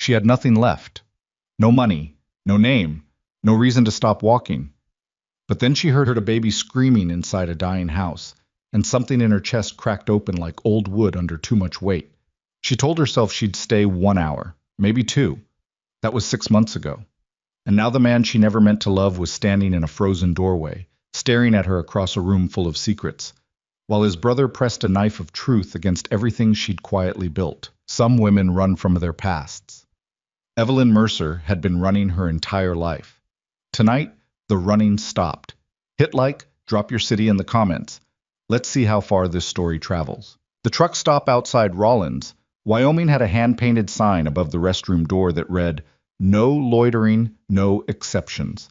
She had nothing left. No money, no name, no reason to stop walking. But then she heard a baby screaming inside a dying house, and something in her chest cracked open like old wood under too much weight. She told herself she'd stay 1 hour, maybe two. That was 6 months ago. And now the man she never meant to love was standing in a frozen doorway, staring at her across a room full of secrets, while his brother pressed a knife of truth against everything she'd quietly built. Some women run from their pasts. Evelyn Mercer had been running her entire life. Tonight, the running stopped. Hit like, drop your city in the comments. Let's see how far this story travels. The truck stop outside Rawlins, Wyoming had a hand-painted sign above the restroom door that read, "No loitering, no exceptions."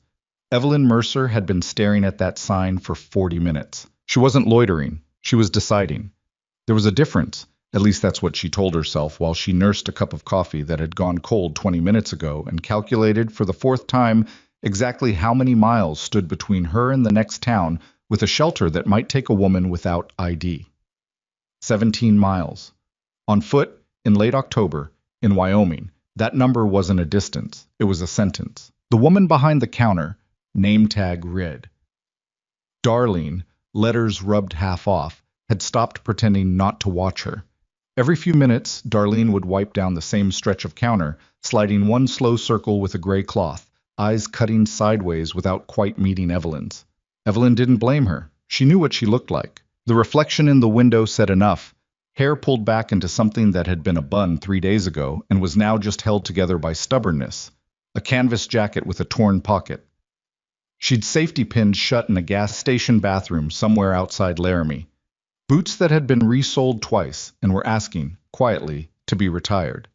Evelyn Mercer had been staring at that sign for 40 minutes. She wasn't loitering, she was deciding. There was a difference, at least that's what she told herself while she nursed a cup of coffee that had gone cold 20 minutes ago and calculated for the fourth time exactly how many miles stood between her and the next town with a shelter that might take a woman without ID. 17 miles. On foot, in late October, in Wyoming, that number wasn't a distance, it was a sentence. The woman behind the counter, name tag read. Darlene, letters rubbed half off, had stopped pretending not to watch her. Every few minutes, Darlene would wipe down the same stretch of counter, sliding one slow circle with a gray cloth, eyes cutting sideways without quite meeting Evelyn's. Evelyn didn't blame her. She knew what she looked like. The reflection in the window said enough. Hair pulled back into something that had been a bun 3 days ago and was now just held together by stubbornness. A canvas jacket with a torn pocket. She'd safety pinned shut in a gas station bathroom somewhere outside Laramie. Boots that had been resoled twice and were asking, quietly, to be retired.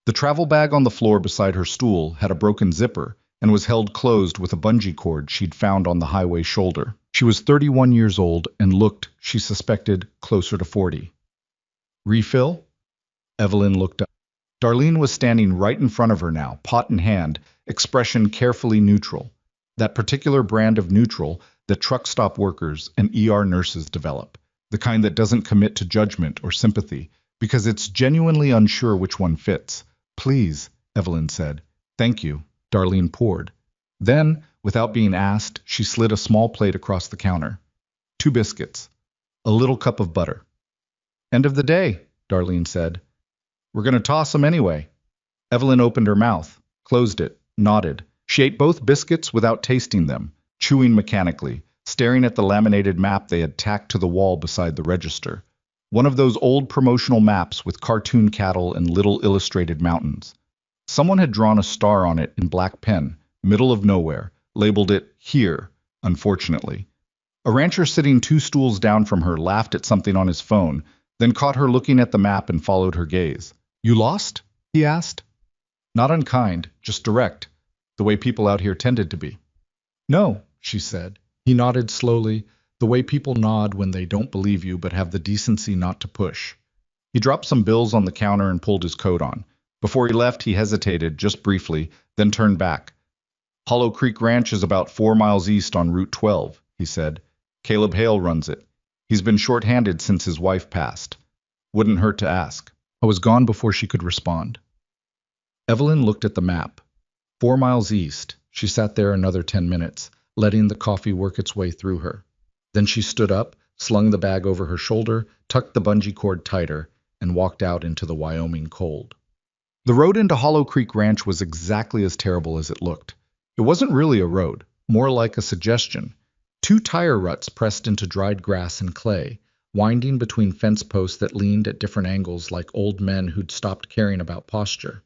The travel bag on the floor beside her stool had a broken zipper and was held closed with a bungee cord she'd found on the highway shoulder. She was 31 years old and looked, she suspected, closer to 40. Refill? Evelyn looked up. Darlene was standing right in front of her now, pot in hand, expression carefully neutral. That particular brand of neutral that truck stop workers and ER nurses develop. The kind that doesn't commit to judgment or sympathy, because it's genuinely unsure which one fits. Please, Evelyn said. Thank you, Darlene poured. Then, without being asked, she slid a small plate across the counter. 2 biscuits. A little cup of butter. End of the day, Darlene said. We're going to toss them anyway. Evelyn opened her mouth, closed it, nodded. She ate both biscuits without tasting them, chewing mechanically, staring at the laminated map they had tacked to the wall beside the register. One of those old promotional maps with cartoon cattle and little illustrated mountains. Someone had drawn a star on it in black pen, middle of nowhere, labeled it here, unfortunately. A rancher sitting 2 stools down from her laughed at something on his phone, then caught her looking at the map and followed her gaze. You lost? He asked. Not unkind, just direct, the way people out here tended to be. No, she said. He nodded slowly, the way people nod when they don't believe you but have the decency not to push. He dropped some bills on the counter and pulled his coat on. Before he left, he hesitated, just briefly, then turned back. Hollow Creek Ranch is about 4 miles east on Route 12, he said. Caleb Hale runs it. He's been short-handed since his wife passed. Wouldn't hurt to ask. I was gone before she could respond. Evelyn looked at the map. 4 miles east. She sat there another 10 minutes, letting the coffee work its way through her. Then she stood up, slung the bag over her shoulder, tucked the bungee cord tighter, and walked out into the Wyoming cold. The road into Hollow Creek Ranch was exactly as terrible as it looked. It wasn't really a road, more like a suggestion. 2 tire ruts pressed into dried grass and clay, winding between fence posts that leaned at different angles like old men who'd stopped caring about posture.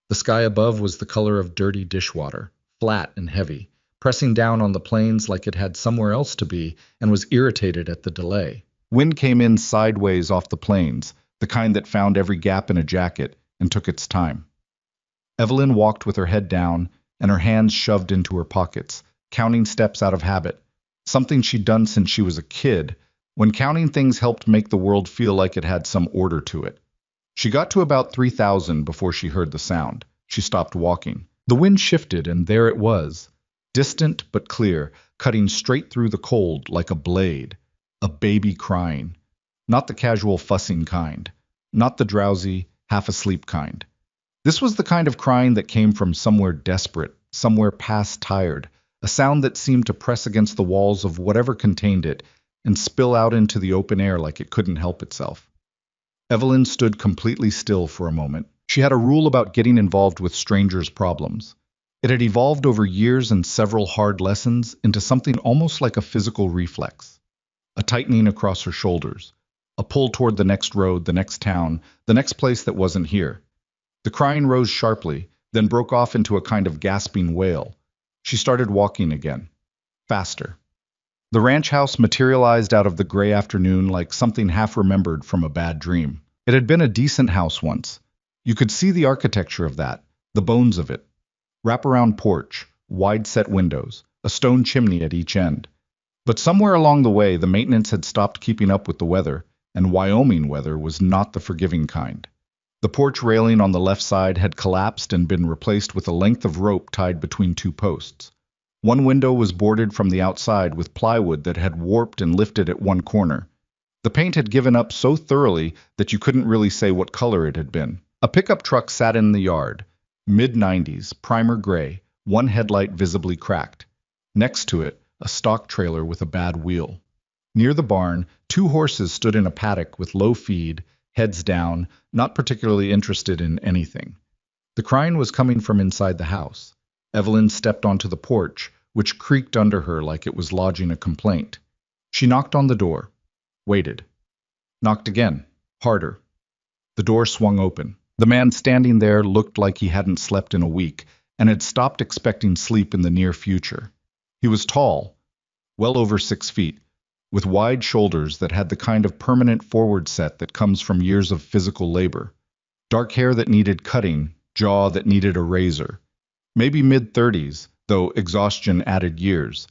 The sky above was the color of dirty dishwater, flat and heavy, pressing down on the plains like it had somewhere else to be and was irritated at the delay. Wind came in sideways off the plains, the kind that found every gap in a jacket and took its time. Evelyn walked with her head down and her hands shoved into her pockets, counting steps out of habit. Something she'd done since she was a kid, when counting things helped make the world feel like it had some order to it. She got to about 3,000 before she heard the sound. She stopped walking. The wind shifted, and there it was, distant but clear, cutting straight through the cold like a blade. A baby crying. Not the casual fussing kind. Not the drowsy, half-asleep kind. This was the kind of crying that came from somewhere desperate, somewhere past tired, a sound that seemed to press against the walls of whatever contained it and spill out into the open air like it couldn't help itself. Evelyn stood completely still for a moment. She had a rule about getting involved with strangers' problems. It had evolved over years and several hard lessons into something almost like a physical reflex. A tightening across her shoulders, a pull toward the next road, the next town, the next place that wasn't here. The crying rose sharply, then broke off into a kind of gasping wail. She started walking again, faster. The ranch house materialized out of the gray afternoon like something half remembered from a bad dream. It had been a decent house once. You could see the architecture of that, the bones of it. Wraparound porch, wide-set windows, a stone chimney at each end. But somewhere along the way, the maintenance had stopped keeping up with the weather, and Wyoming weather was not the forgiving kind. The porch railing on the left side had collapsed and been replaced with a length of rope tied between two posts. One window was boarded from the outside with plywood that had warped and lifted at one corner. The paint had given up so thoroughly that you couldn't really say what color it had been. A pickup truck sat in the yard, mid-90s, primer gray, one headlight visibly cracked. Next to it, a stock trailer with a bad wheel. Near the barn, two horses stood in a paddock with low feed, heads down, not particularly interested in anything. The crying was coming from inside the house. Evelyn stepped onto the porch, which creaked under her like it was lodging a complaint. She knocked on the door, waited. Knocked again, harder. The door swung open. The man standing there looked like he hadn't slept in a week and had stopped expecting sleep in the near future. He was tall, well over 6 feet, with wide shoulders that had the kind of permanent forward set that comes from years of physical labor. Dark hair that needed cutting, jaw that needed a razor. Maybe mid-30s, though exhaustion added years.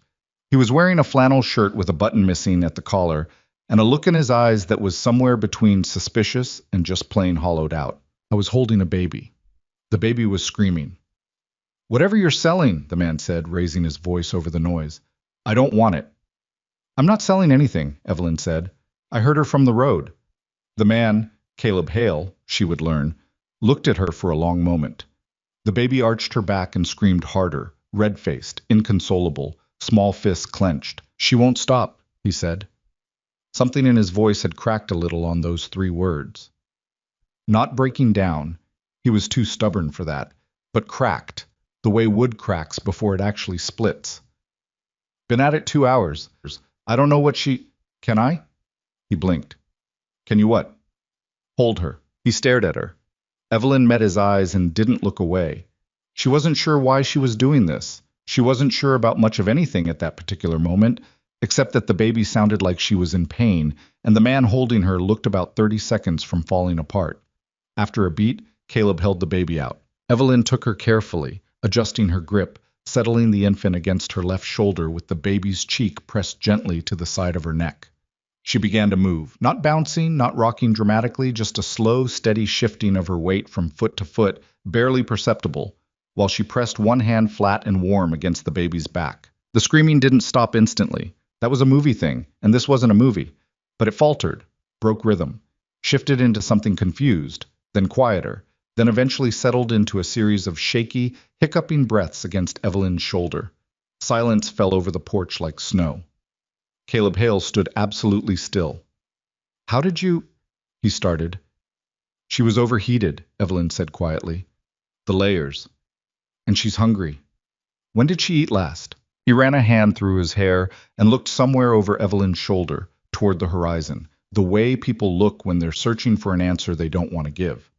He was wearing a flannel shirt with a button missing at the collar, and a look in his eyes that was somewhere between suspicious and just plain hollowed out. I was holding a baby. The baby was screaming. "Whatever you're selling," the man said, raising his voice over the noise. "I don't want it." "I'm not selling anything," Evelyn said. "I heard her from the road." The man, Caleb Hale, she would learn, looked at her for a long moment. The baby arched her back and screamed harder, red-faced, inconsolable, small fists clenched. "She won't stop," he said. Something in his voice had cracked a little on those 3 words. Not breaking down, he was too stubborn for that, but cracked, the way wood cracks before it actually splits. "Been at it 2 hours. I don't know what she—" "Can I?" He blinked. "Can you what?" "Hold her." He stared at her. Evelyn met his eyes and didn't look away. She wasn't sure why she was doing this. She wasn't sure about much of anything at that particular moment, except that the baby sounded like she was in pain, and the man holding her looked about 30 seconds from falling apart. After a beat, Caleb held the baby out. Evelyn took her carefully, adjusting her grip, settling the infant against her left shoulder with the baby's cheek pressed gently to the side of her neck. She began to move, not bouncing, not rocking dramatically, just a slow, steady shifting of her weight from foot to foot, barely perceptible, while she pressed one hand flat and warm against the baby's back. The screaming didn't stop instantly. That was a movie thing, and this wasn't a movie. But it faltered, broke rhythm, shifted into something confused, then quieter, then eventually settled into a series of shaky, hiccuping breaths against Evelyn's shoulder. Silence fell over the porch like snow. Caleb Hale stood absolutely still. "How did you—" he started. "She was overheated," Evelyn said quietly. "The layers. And she's hungry. When did she eat last?" He ran a hand through his hair and looked somewhere over Evelyn's shoulder, toward the horizon, the way people look when they're searching for an answer they don't want to give.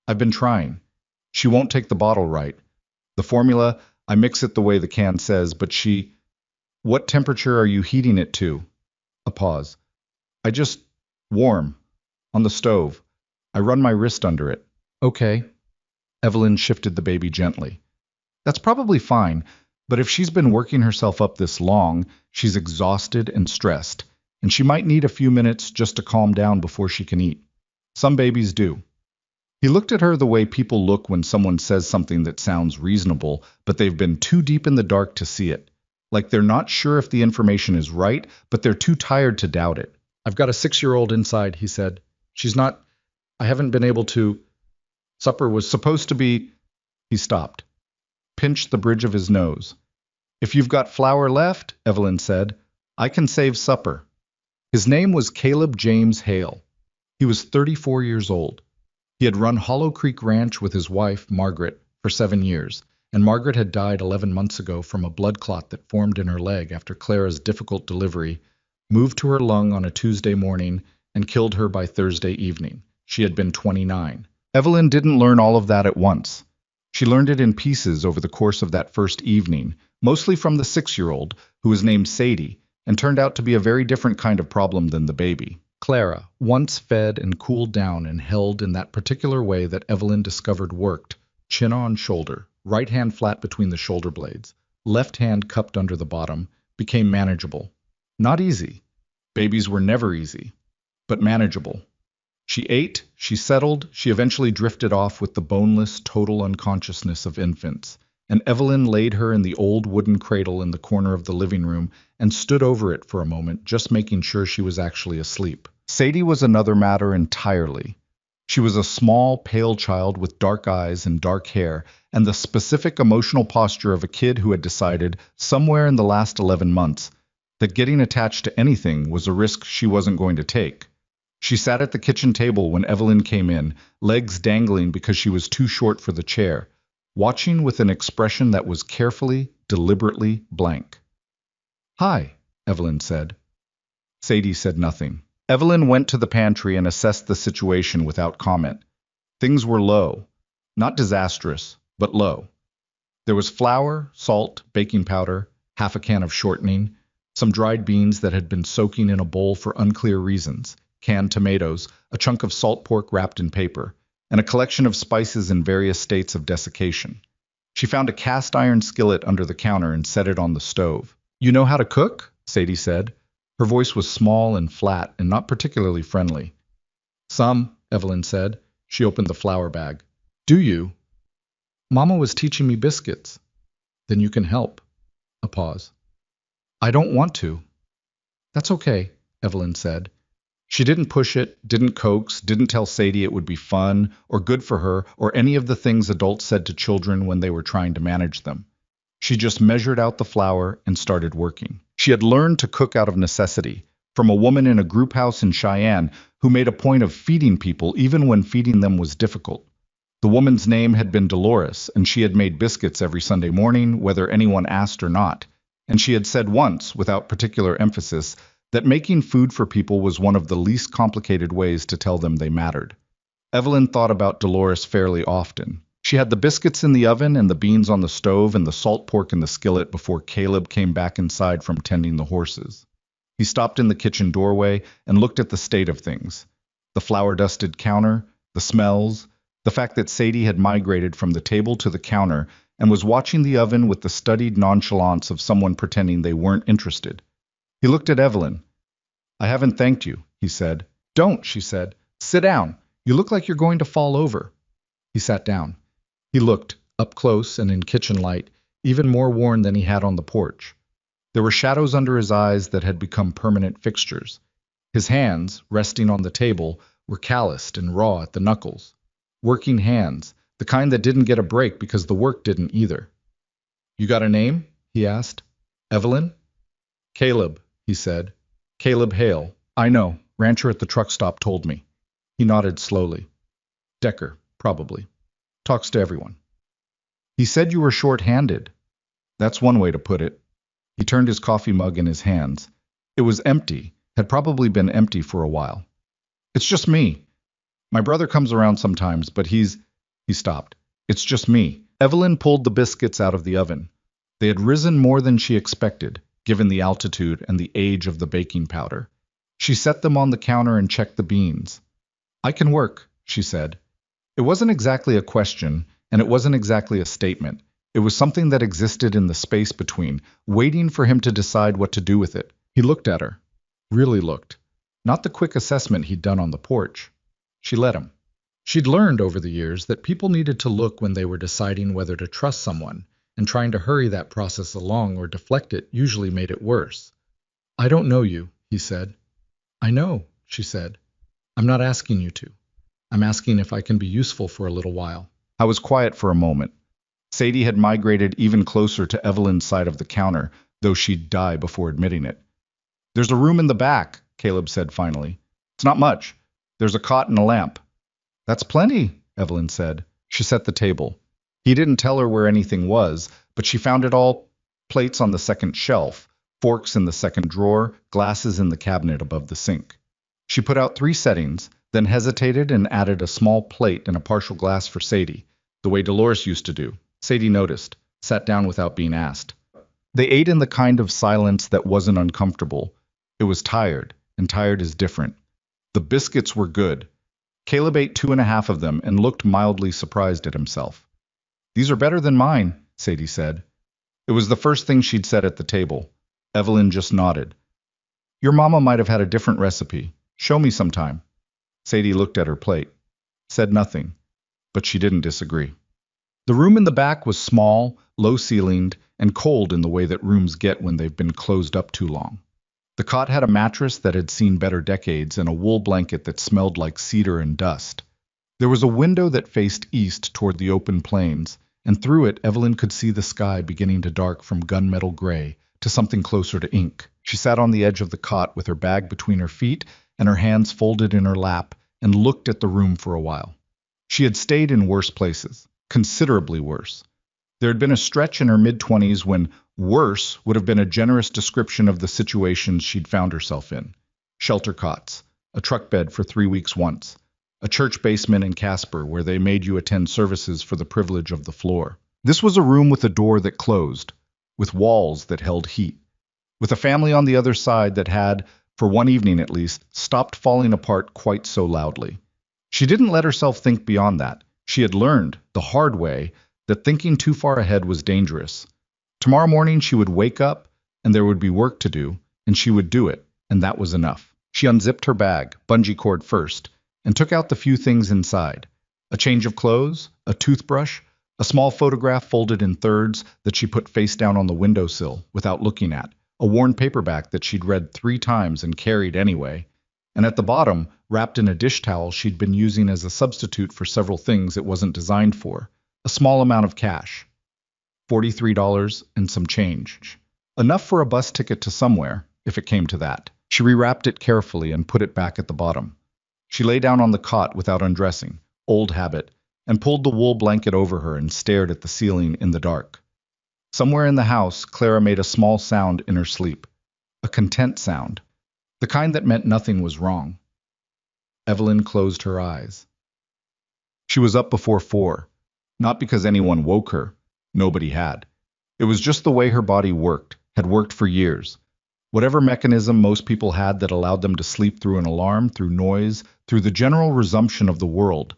"I've been trying. She won't take the bottle right. The formula, I mix it the way the can says, but she—" "What temperature are you heating it to?" A pause. "I just— warm. On the stove. I run my wrist under it." "Okay." Evelyn shifted the baby gently. "That's probably fine, but if she's been working herself up this long, she's exhausted and stressed, and she might need a few minutes just to calm down before she can eat. Some babies do." He looked at her the way people look when someone says something that sounds reasonable, but they've been too deep in the dark to see it. Like they're not sure if the information is right, but they're too tired to doubt it. "I've got a 6-year-old inside," he said. "She's not— I haven't been able to—" Supper was supposed to be. He stopped, pinched the bridge of his nose. If you've got flour left, Evelyn said, I can save supper. His name was Caleb James Hale. He was 34 years old. He had run Hollow Creek Ranch with his wife, Margaret, for 7 years, and Margaret had died 11 months ago from a blood clot that formed in her leg after Clara's difficult delivery, moved to her lung on a Tuesday morning, and killed her by Thursday evening. She had been 29. Evelyn didn't learn all of that at once. She learned it in pieces over the course of that first evening, mostly from the 6-year-old, who was named Sadie, and turned out to be a very different kind of problem than the baby. Clara, once fed and cooled down and held in that particular way that Evelyn discovered worked, chin on shoulder, right hand flat between the shoulder blades, left hand cupped under the bottom, became manageable. Not easy. Babies were never easy, but manageable. She ate, she settled, she eventually drifted off with the boneless, total unconsciousness of infants, and Evelyn laid her in the old wooden cradle in the corner of the living room and stood over it for a moment, just making sure she was actually asleep. Sadie was another matter entirely. She was a small, pale child with dark eyes and dark hair, and the specific emotional posture of a kid who had decided, somewhere in the last 11 months, that getting attached to anything was a risk she wasn't going to take. She sat at the kitchen table when Evelyn came in, legs dangling because she was too short for the chair, watching with an expression that was carefully, deliberately blank. Hi, Evelyn said. Sadie said nothing. Evelyn went to the pantry and assessed the situation without comment. Things were low. Not disastrous, but low. There was flour, salt, baking powder, half a can of shortening, some dried beans that had been soaking in a bowl for unclear reasons, canned tomatoes, a chunk of salt pork wrapped in paper, and a collection of spices in various states of desiccation. She found a cast iron skillet under the counter and set it on the stove. You know how to cook? Sadie said. Her voice was small and flat and not particularly friendly. Some, Evelyn said. She opened the flour bag. Do you? Mama was teaching me biscuits. Then you can help. A pause. I don't want to. That's okay, Evelyn said. She didn't push it, didn't coax, didn't tell Sadie it would be fun or good for her or any of the things adults said to children when they were trying to manage them. She just measured out the flour and started working. She had learned to cook out of necessity, from a woman in a group house in Cheyenne who made a point of feeding people even when feeding them was difficult. The woman's name had been Dolores, and she had made biscuits every Sunday morning, whether anyone asked or not. And she had said once, without particular emphasis, that making food for people was one of the least complicated ways to tell them they mattered. Evelyn thought about Dolores fairly often. She had the biscuits in the oven and the beans on the stove and the salt pork in the skillet before Caleb came back inside from tending the horses. He stopped in the kitchen doorway and looked at the state of things. The flour-dusted counter, the smells, the fact that Sadie had migrated from the table to the counter and was watching the oven with the studied nonchalance of someone pretending they weren't interested. He looked at Evelyn. I haven't thanked you, he said. Don't, she said. Sit down. You look like you're going to fall over. He sat down. He looked, up close and in kitchen light, even more worn than he had on the porch. There were shadows under his eyes that had become permanent fixtures. His hands, resting on the table, were calloused and raw at the knuckles. Working hands, the kind that didn't get a break because the work didn't either. You got a name? He asked. Evelyn? Caleb, he said. Caleb Hale. I know. Rancher at the truck stop told me. He nodded slowly. Decker, probably. Talks to everyone. He said you were short-handed. That's one way to put it. He turned his coffee mug in his hands. It was empty, had probably been empty for a while. It's just me. My brother comes around sometimes, but He stopped. It's just me. Evelyn pulled the biscuits out of the oven. They had risen more than she expected, given the altitude and the age of the baking powder. She set them on the counter and checked the beans. I can work, she said. It wasn't exactly a question, and it wasn't exactly a statement. It was something that existed in the space between, waiting for him to decide what to do with it. He looked at her. Really looked. Not the quick assessment he'd done on the porch. She let him. She'd learned over the years that people needed to look when they were deciding whether to trust someone, and trying to hurry that process along or deflect it usually made it worse. I don't know you, he said. I know, she said. I'm not asking you to. I'm asking if I can be useful for a little while. I was quiet for a moment. Sadie had migrated even closer to Evelyn's side of the counter, though she'd die before admitting it. There's a room in the back, Caleb said finally. It's not much. There's a cot and a lamp. That's plenty, Evelyn said. She set the table. He didn't tell her where anything was, but she found it all: plates on the second shelf, forks in the second drawer, glasses in the cabinet above the sink. She put out 3 settings, then hesitated and added a small plate and a partial glass for Sadie, the way Dolores used to do. Sadie noticed, sat down without being asked. They ate in the kind of silence that wasn't uncomfortable. It was tired, and tired is different. The biscuits were good. Caleb ate 2.5 of them and looked mildly surprised at himself. These are better than mine, Sadie said. It was the first thing she'd said at the table. Evelyn just nodded. Your mama might have had a different recipe. Show me sometime. Sadie looked at her plate, said nothing, but she didn't disagree. The room in the back was small, low-ceilinged, and cold in the way that rooms get when they've been closed up too long. The cot had a mattress that had seen better decades and a wool blanket that smelled like cedar and dust. There was a window that faced east toward the open plains, and through it Evelyn could see the sky beginning to dark from gunmetal gray to something closer to ink. She sat on the edge of the cot with her bag between her feet and her hands folded in her lap and looked at the room for a while. She had stayed in worse places, considerably worse. There had been a stretch in her mid-20s when worse would have been a generous description of the situations she'd found herself in. Shelter cots, a truck bed for 3 weeks once, a church basement in Casper where they made you attend services for the privilege of the floor. This was a room with a door that closed, with walls that held heat, with a family on the other side that had, for one evening at least, stopped falling apart quite so loudly. She didn't let herself think beyond that. She had learned, the hard way, that thinking too far ahead was dangerous. Tomorrow morning she would wake up, and there would be work to do, and she would do it, and that was enough. She unzipped her bag, bungee cord first, and took out the few things inside. A change of clothes, a toothbrush, a small photograph folded in thirds that she put face down on the windowsill without looking at, a worn paperback that she'd read 3 times and carried anyway, and at the bottom, wrapped in a dish towel she'd been using as a substitute for several things it wasn't designed for, a small amount of cash. $43 and some change. Enough for a bus ticket to somewhere, if it came to that. She rewrapped it carefully and put it back at the bottom. She lay down on the cot without undressing, old habit, and pulled the wool blanket over her and stared at the ceiling in the dark. Somewhere in the house, Clara made a small sound in her sleep. A content sound. The kind that meant nothing was wrong. Evelyn closed her eyes. She was up before 4, not because anyone woke her. Nobody had. It was just the way her body worked, had worked for years. Whatever mechanism most people had that allowed them to sleep through an alarm, through noise, through the general resumption of the world,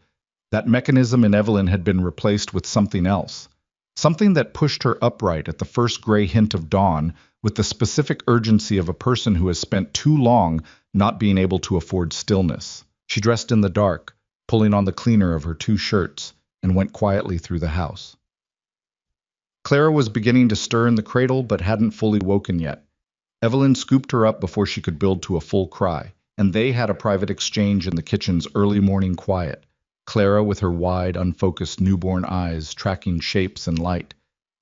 that mechanism in Evelyn had been replaced with something else. Something that pushed her upright at the first gray hint of dawn with the specific urgency of a person who has spent too long not being able to afford stillness. She dressed in the dark, pulling on the cleaner of her 2 shirts, and went quietly through the house. Clara was beginning to stir in the cradle but hadn't fully woken yet. Evelyn scooped her up before she could build to a full cry, and they had a private exchange in the kitchen's early morning quiet. Clara with her wide, unfocused newborn eyes tracking shapes and light.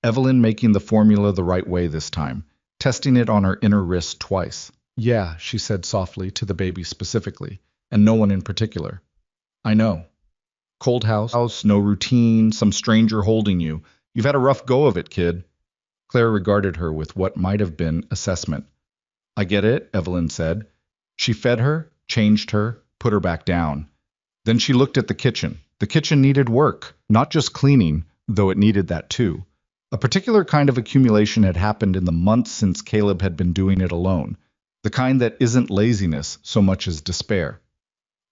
Evelyn making the formula the right way this time, testing it on her inner wrist twice. Yeah, she said softly to the baby specifically, and no one in particular. I know. Cold house, no routine, some stranger holding you. You've had a rough go of it, kid. Clara regarded her with what might have been assessment. I get it, Evelyn said. She fed her, changed her, put her back down. Then she looked at the kitchen. The kitchen needed work, not just cleaning, though it needed that too. A particular kind of accumulation had happened in the months since Caleb had been doing it alone, the kind that isn't laziness so much as despair.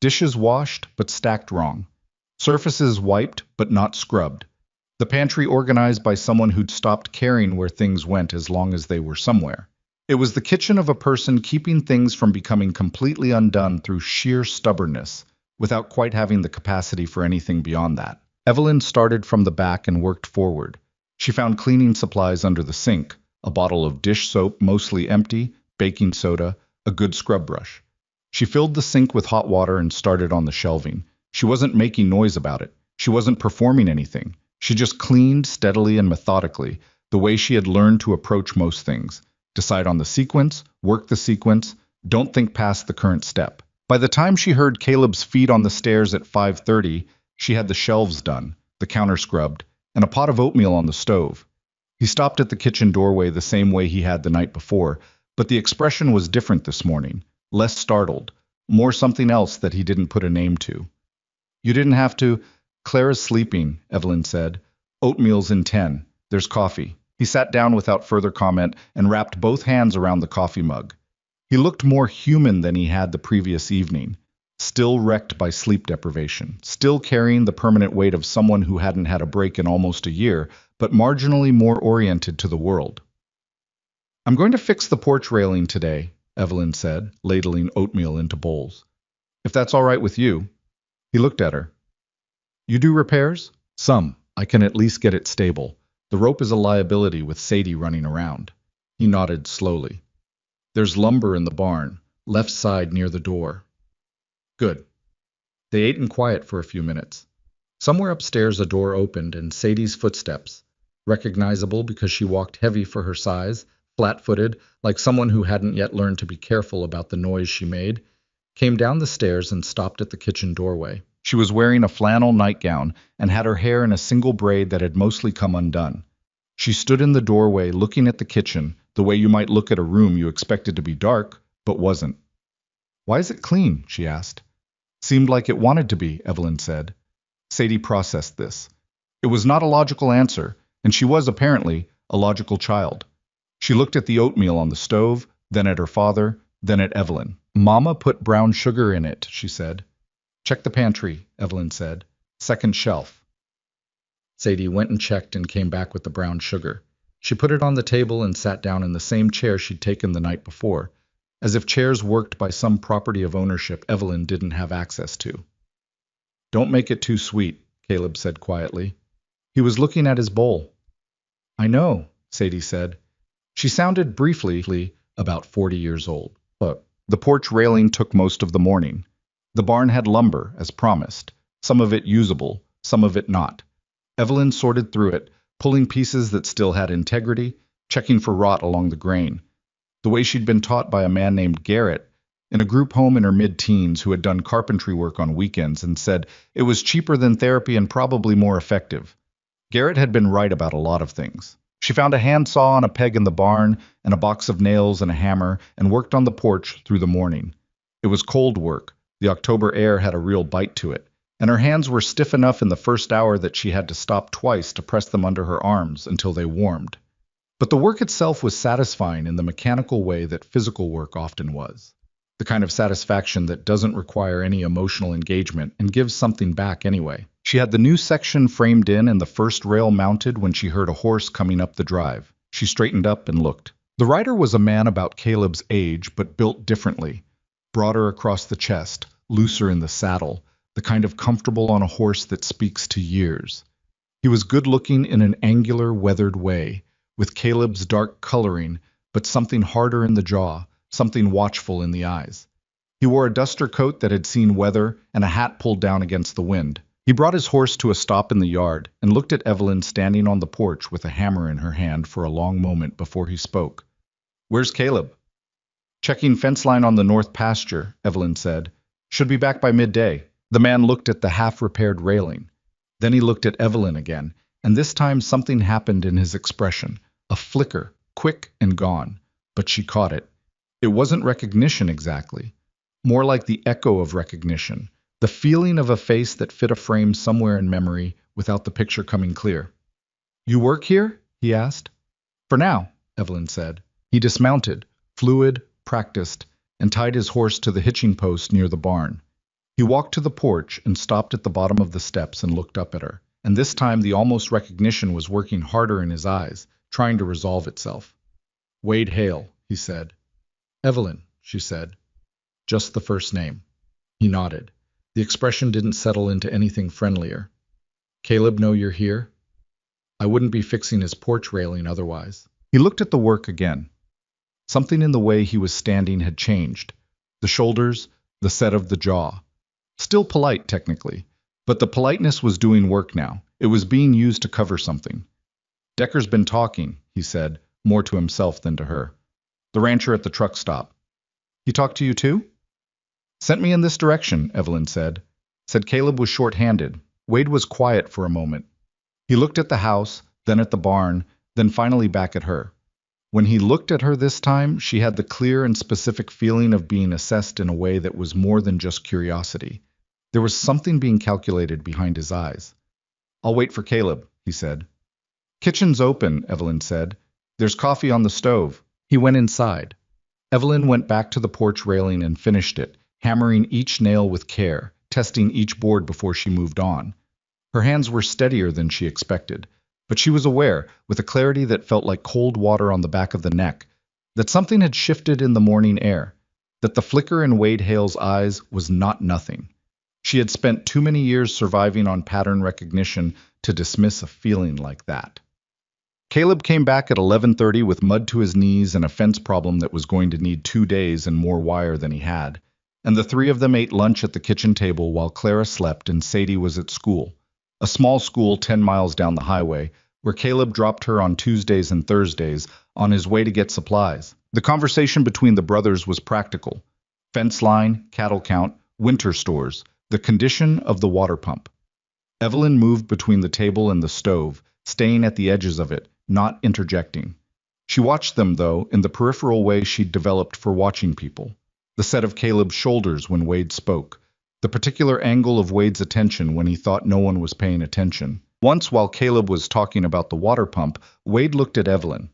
Dishes washed but stacked wrong. Surfaces wiped but not scrubbed. The pantry organized by someone who'd stopped caring where things went as long as they were somewhere. It was the kitchen of a person keeping things from becoming completely undone through sheer stubbornness, without quite having the capacity for anything beyond that. Evelyn started from the back and worked forward. She found cleaning supplies under the sink, a bottle of dish soap mostly empty, baking soda, a good scrub brush. She filled the sink with hot water and started on the shelving, She wasn't making noise about it. She wasn't performing anything. She just cleaned steadily and methodically, the way she had learned to approach most things. Decide on the sequence, work the sequence, don't think past the current step. By the time she heard Caleb's feet on the stairs at 5:30, she had the shelves done, the counter scrubbed, and a pot of oatmeal on the stove. He stopped at the kitchen doorway the same way he had the night before, but the expression was different this morning, less startled, more something else that he didn't put a name to. You didn't have to. Clara's sleeping, Evelyn said. Oatmeal's in 10. There's coffee. He sat down without further comment and wrapped both hands around the coffee mug. He looked more human than he had the previous evening, still wrecked by sleep deprivation, still carrying the permanent weight of someone who hadn't had a break in almost a year, but marginally more oriented to the world. I'm going to fix the porch railing today, Evelyn said, ladling oatmeal into bowls. If that's all right with you. He looked at her. You do repairs? Some. I can at least get it stable. The rope is a liability with Sadie running around. He nodded slowly. There's lumber in the barn, left side near the door. Good. They ate in quiet for a few minutes. Somewhere upstairs a door opened and Sadie's footsteps, recognizable because she walked heavy for her size, flat-footed, like someone who hadn't yet learned to be careful about the noise she made, came down the stairs and stopped at the kitchen doorway. She was wearing a flannel nightgown and had her hair in a single braid that had mostly come undone. She stood in the doorway looking at the kitchen, the way you might look at a room you expected to be dark, but wasn't. Why is it clean? She asked. Seemed like it wanted to be, Evelyn said. Sadie processed this. It was not a logical answer, and she was apparently a logical child. She looked at the oatmeal on the stove, then at her father, then at Evelyn. Mama put brown sugar in it, she said. Check the pantry, Evelyn said. Second shelf. Sadie went and checked and came back with the brown sugar. She put it on the table and sat down in the same chair she'd taken the night before, as if chairs worked by some property of ownership Evelyn didn't have access to. Don't make it too sweet, Caleb said quietly. He was looking at his bowl. I know, Sadie said. She sounded briefly about 40 years old. But the porch railing took most of the morning. The barn had lumber, as promised, some of it usable, some of it not. Evelyn sorted through it, pulling pieces that still had integrity, checking for rot along the grain, the way she'd been taught by a man named Garrett in a group home in her mid-teens who had done carpentry work on weekends and said it was cheaper than therapy and probably more effective. Garrett had been right about a lot of things. She found a handsaw on a peg in the barn and a box of nails and a hammer and worked on the porch through the morning. It was cold work. The October air had a real bite to it, and her hands were stiff enough in the first hour that she had to stop twice to press them under her arms until they warmed. But the work itself was satisfying in the mechanical way that physical work often was, the kind of satisfaction that doesn't require any emotional engagement and gives something back anyway. She had the new section framed in and the first rail mounted when she heard a horse coming up the drive. She straightened up and looked. The rider was a man about Caleb's age, but built differently, broader across the chest, looser in the saddle, the kind of comfortable on a horse that speaks to years. He was good-looking in an angular, weathered way, with Caleb's dark coloring, but something harder in the jaw, something watchful in the eyes. He wore a duster coat that had seen weather and a hat pulled down against the wind. He brought his horse to a stop in the yard and looked at Evelyn standing on the porch with a hammer in her hand for a long moment before he spoke. Where's Caleb? Checking fence line on the north pasture, Evelyn said. Should be back by midday. The man looked at the half-repaired railing. Then he looked at Evelyn again, and this time something happened in his expression. A flicker, quick and gone. But she caught it. It wasn't recognition exactly. More like the echo of recognition. The feeling of a face that fit a frame somewhere in memory without the picture coming clear. You work here? He asked. For now, Evelyn said. He dismounted, fluid, practiced, and tied his horse to the hitching post near the barn. He walked to the porch and stopped at the bottom of the steps and looked up at her. And this time the almost recognition was working harder in his eyes, trying to resolve itself. Wade Hale, he said. Evelyn, she said. Just the first name. He nodded. The expression didn't settle into anything friendlier. Caleb know you're here? I wouldn't be fixing his porch railing otherwise. He looked at the work again. Something in the way he was standing had changed. The shoulders, the set of the jaw. Still polite, technically. But the politeness was doing work now. It was being used to cover something. Decker's been talking, he said, more to himself than to her. The rancher at the truck stop. He talked to you too? Sent me in this direction, Evelyn said. Said Caleb was short-handed. Wade was quiet for a moment. He looked at the house, then at the barn, then finally back at her. When he looked at her this time, she had the clear and specific feeling of being assessed in a way that was more than just curiosity. There was something being calculated behind his eyes. I'll wait for Caleb, he said. Kitchen's open, Evelyn said. There's coffee on the stove. He went inside. Evelyn went back to the porch railing and finished it, hammering each nail with care, testing each board before she moved on. Her hands were steadier than she expected, but she was aware, with a clarity that felt like cold water on the back of the neck, that something had shifted in the morning air, that the flicker in Wade Hale's eyes was not nothing. She had spent too many years surviving on pattern recognition to dismiss a feeling like that. Caleb came back at 11:30 with mud to his knees and a fence problem that was going to need 2 days and more wire than he had, and the three of them ate lunch at the kitchen table while Clara slept and Sadie was at school, a small school 10 miles down the highway, where Caleb dropped her on Tuesdays and Thursdays on his way to get supplies. The conversation between the brothers was practical. Fence line, cattle count, winter stores, the condition of the water pump. Evelyn moved between the table and the stove, staying at the edges of it, not interjecting. She watched them, though, in the peripheral way she'd developed for watching people. The set of Caleb's shoulders when Wade spoke, the particular angle of Wade's attention when he thought no one was paying attention. Once, while Caleb was talking about the water pump, Wade looked at Evelyn.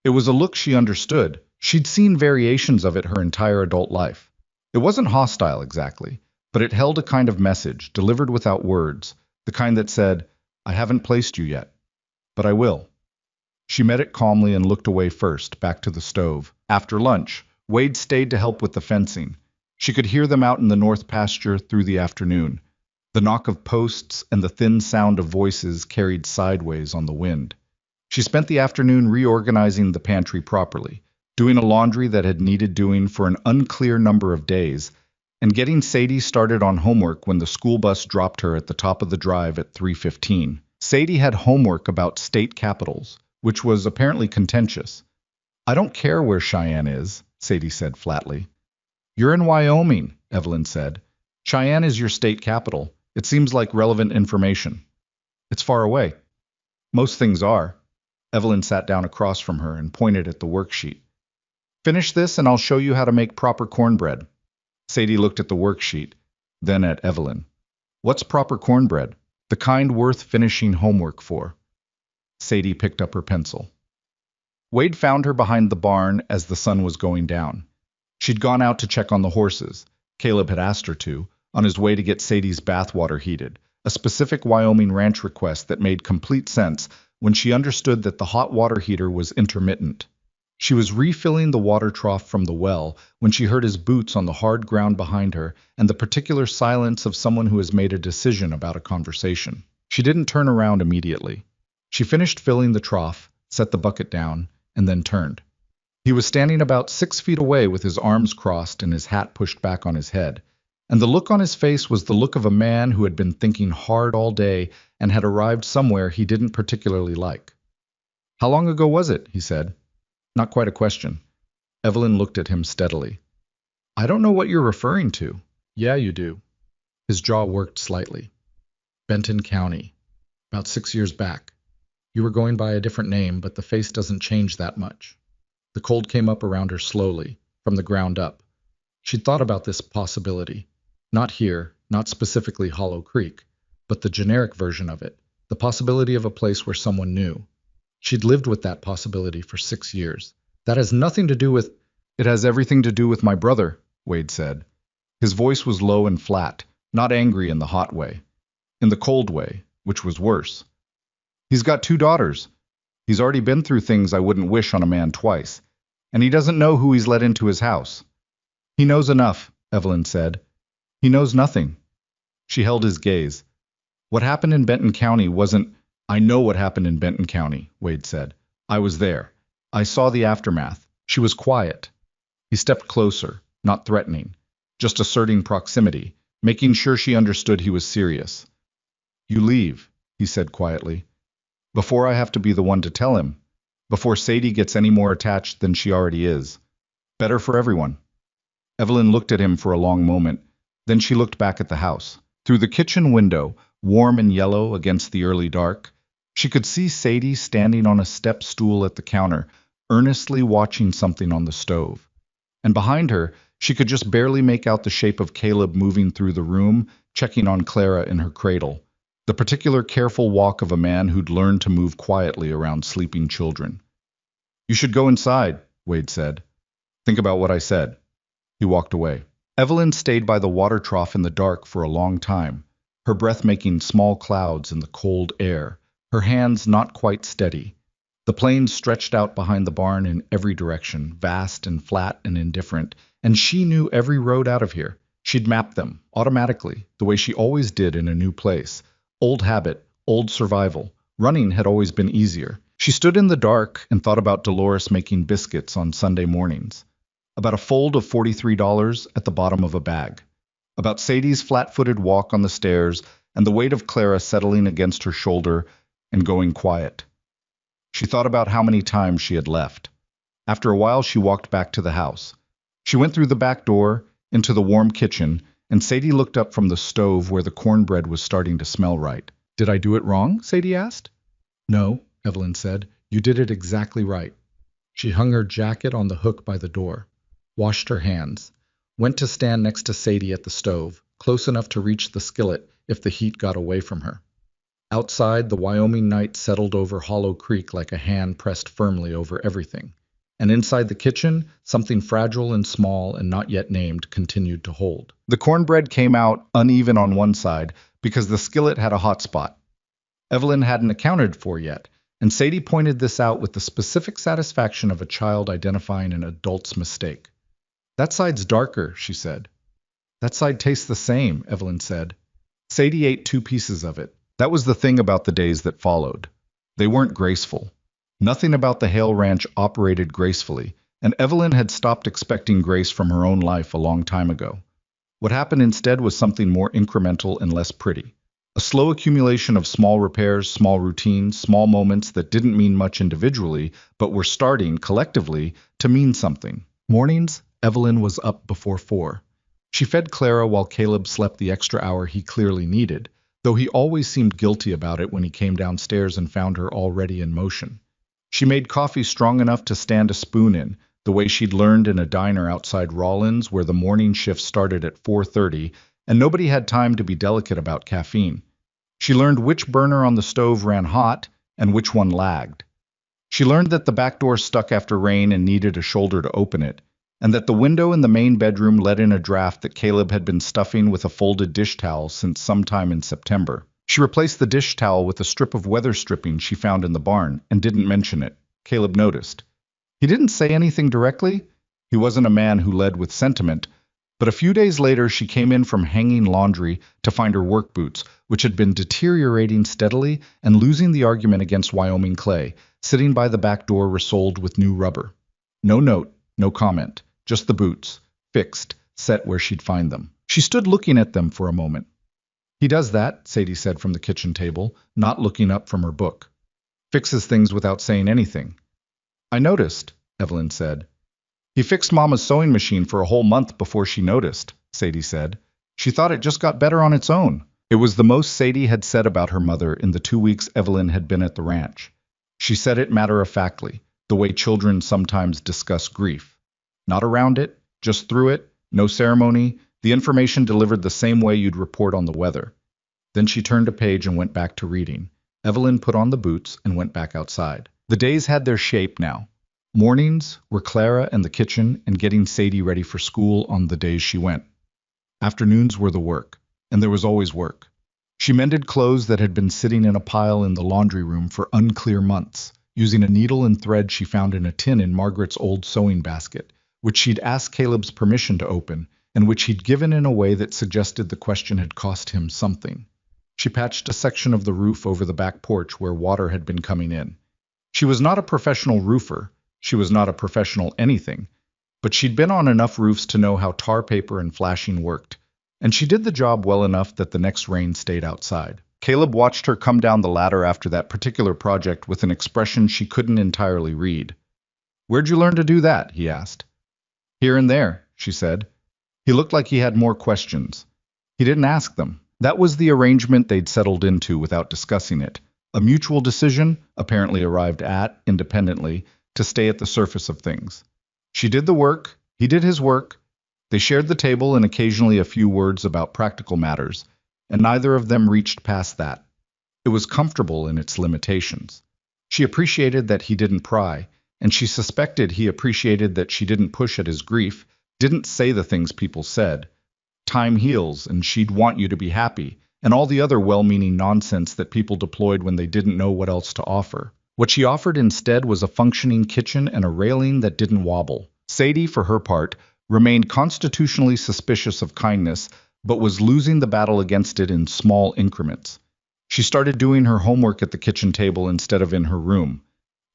It was a look she understood. She'd seen variations of it her entire adult life. It wasn't hostile exactly, but it held a kind of message, delivered without words, the kind that said, I haven't placed you yet, but I will. She met it calmly and looked away first, back to the stove. After lunch, Wade stayed to help with the fencing. She could hear them out in the north pasture through the afternoon. The knock of posts and the thin sound of voices carried sideways on the wind. She spent the afternoon reorganizing the pantry properly, doing a laundry that had needed doing for an unclear number of days, and getting Sadie started on homework when the school bus dropped her at the top of the drive at 3:15. Sadie had homework about state capitals, which was apparently contentious. I don't care where Cheyenne is, Sadie said flatly. You're in Wyoming, Evelyn said. Cheyenne is your state capital. It seems like relevant information. It's far away. Most things are. Evelyn sat down across from her and pointed at the worksheet. Finish this and I'll show you how to make proper cornbread. Sadie looked at the worksheet, then at Evelyn. What's proper cornbread? The kind worth finishing homework for. Sadie picked up her pencil. Wade found her behind the barn as the sun was going down. She'd gone out to check on the horses. Caleb had asked her to, on his way to get Sadie's bathwater heated, a specific Wyoming ranch request that made complete sense when she understood that the hot water heater was intermittent. She was refilling the water trough from the well when she heard his boots on the hard ground behind her and the particular silence of someone who has made a decision about a conversation. She didn't turn around immediately. She finished filling the trough, set the bucket down, and then turned. He was standing about 6 feet away with his arms crossed and his hat pushed back on his head, and the look on his face was the look of a man who had been thinking hard all day and had arrived somewhere he didn't particularly like. How long ago was it? He said. Not quite a question. Evelyn looked at him steadily. I don't know what you're referring to. Yeah, you do. His jaw worked slightly. Benton County. About 6 years back. You were going by a different name, but the face doesn't change that much. The cold came up around her slowly, from the ground up. She'd thought about this possibility. Not here, not specifically Hollow Creek, but the generic version of it, the possibility of a place where someone knew. She'd lived with that possibility for 6 years. That has nothing to do with... It has everything to do with my brother, Wade said. His voice was low and flat, not angry in the hot way. In the cold way, which was worse. He's got 2 daughters. He's already been through things I wouldn't wish on a man twice. And he doesn't know who he's let into his house. He knows enough, Evelyn said. He knows nothing. She held his gaze. What happened in Benton County wasn't... I know what happened in Benton County, Wade said. I was there. I saw the aftermath. She was quiet. He stepped closer, not threatening, just asserting proximity, making sure she understood he was serious. "You leave," he said quietly, "before I have to be the one to tell him, before Sadie gets any more attached than she already is. Better for everyone." Evelyn looked at him for a long moment, then she looked back at the house. Through the kitchen window, warm and yellow against the early dark, she could see Sadie standing on a step stool at the counter, earnestly watching something on the stove. And behind her, she could just barely make out the shape of Caleb moving through the room, checking on Clara in her cradle, the particular careful walk of a man who'd learned to move quietly around sleeping children. "You should go inside," Wade said. "Think about what I said." He walked away. Evelyn stayed by the water trough in the dark for a long time, her breath making small clouds in the cold air, her hands not quite steady. The plains stretched out behind the barn in every direction, vast and flat and indifferent, and she knew every road out of here. She'd mapped them, automatically, the way she always did in a new place. Old habit, old survival. Running had always been easier. She stood in the dark and thought about Dolores making biscuits on Sunday mornings, about a fold of $43 at the bottom of a bag, about Sadie's flat-footed walk on the stairs and the weight of Clara settling against her shoulder and going quiet. She thought about how many times she had left. After a while, she walked back to the house. She went through the back door, into the warm kitchen, and Sadie looked up from the stove where the cornbread was starting to smell right. "Did I do it wrong?" Sadie asked. "No," Evelyn said. "You did it exactly right." She hung her jacket on the hook by the door, washed her hands, went to stand next to Sadie at the stove, close enough to reach the skillet if the heat got away from her. Outside, the Wyoming night settled over Hollow Creek like a hand pressed firmly over everything. And inside the kitchen, something fragile and small and not yet named continued to hold. The cornbread came out uneven on one side because the skillet had a hot spot Evelyn hadn't accounted for yet, and Sadie pointed this out with the specific satisfaction of a child identifying an adult's mistake. "That side's darker," she said. "That side tastes the same," Evelyn said. Sadie ate 2 pieces of it. That was the thing about the days that followed. They weren't graceful. Nothing about the Hale Ranch operated gracefully, and Evelyn had stopped expecting grace from her own life a long time ago. What happened instead was something more incremental and less pretty. A slow accumulation of small repairs, small routines, small moments that didn't mean much individually, but were starting, collectively, to mean something. Mornings, Evelyn was up before 4. She fed Clara while Caleb slept the extra hour he clearly needed, though he always seemed guilty about it when he came downstairs and found her already in motion. She made coffee strong enough to stand a spoon in, the way she'd learned in a diner outside Rawlins where the morning shift started at 4:30, and nobody had time to be delicate about caffeine. She learned which burner on the stove ran hot and which one lagged. She learned that the back door stuck after rain and needed a shoulder to open it, and that the window in the main bedroom let in a draft that Caleb had been stuffing with a folded dish towel since sometime in September. She replaced the dish towel with a strip of weather stripping she found in the barn and didn't mention it. Caleb noticed. He didn't say anything directly. He wasn't a man who led with sentiment, but a few days later she came in from hanging laundry to find her work boots, which had been deteriorating steadily and losing the argument against Wyoming clay, sitting by the back door resoled with new rubber. No note, no comment, just the boots, fixed, set where she'd find them. She stood looking at them for a moment. "He does that," Sadie said from the kitchen table, not looking up from her book. "Fixes things without saying anything." "I noticed," Evelyn said. "He fixed Mama's sewing machine for a whole month before she noticed," Sadie said. "She thought it just got better on its own." It was the most Sadie had said about her mother in the 2 weeks Evelyn had been at the ranch. She said it matter-of-factly, the way children sometimes discuss grief. Not around it, just through it, no ceremony, the information delivered the same way you'd report on the weather. Then she turned a page and went back to reading. Evelyn put on the boots and went back outside. The days had their shape now. Mornings were Clara and the kitchen and getting Sadie ready for school on the days she went. Afternoons were the work, and there was always work. She mended clothes that had been sitting in a pile in the laundry room for unclear months, using a needle and thread she found in a tin in Margaret's old sewing basket, which she'd asked Caleb's permission to open, and which he'd given in a way that suggested the question had cost him something. She patched a section of the roof over the back porch where water had been coming in. She was not a professional roofer. She was not a professional anything. But she'd been on enough roofs to know how tar paper and flashing worked, and she did the job well enough that the next rain stayed outside. Caleb watched her come down the ladder after that particular project with an expression she couldn't entirely read. "Where'd you learn to do that?" he asked. "Here and there," she said. He looked like he had more questions. He didn't ask them. That was the arrangement they'd settled into without discussing it. A mutual decision, apparently arrived at independently, to stay at the surface of things. She did the work, he did his work. They shared the table and occasionally a few words about practical matters, and neither of them reached past that. It was comfortable in its limitations. She appreciated that he didn't pry, and she suspected he appreciated that she didn't push at his grief, didn't say the things people said. Time heals, and she'd want you to be happy, and all the other well-meaning nonsense that people deployed when they didn't know what else to offer. What she offered instead was a functioning kitchen and a railing that didn't wobble. Sadie, for her part, remained constitutionally suspicious of kindness, but was losing the battle against it in small increments. She started doing her homework at the kitchen table instead of in her room.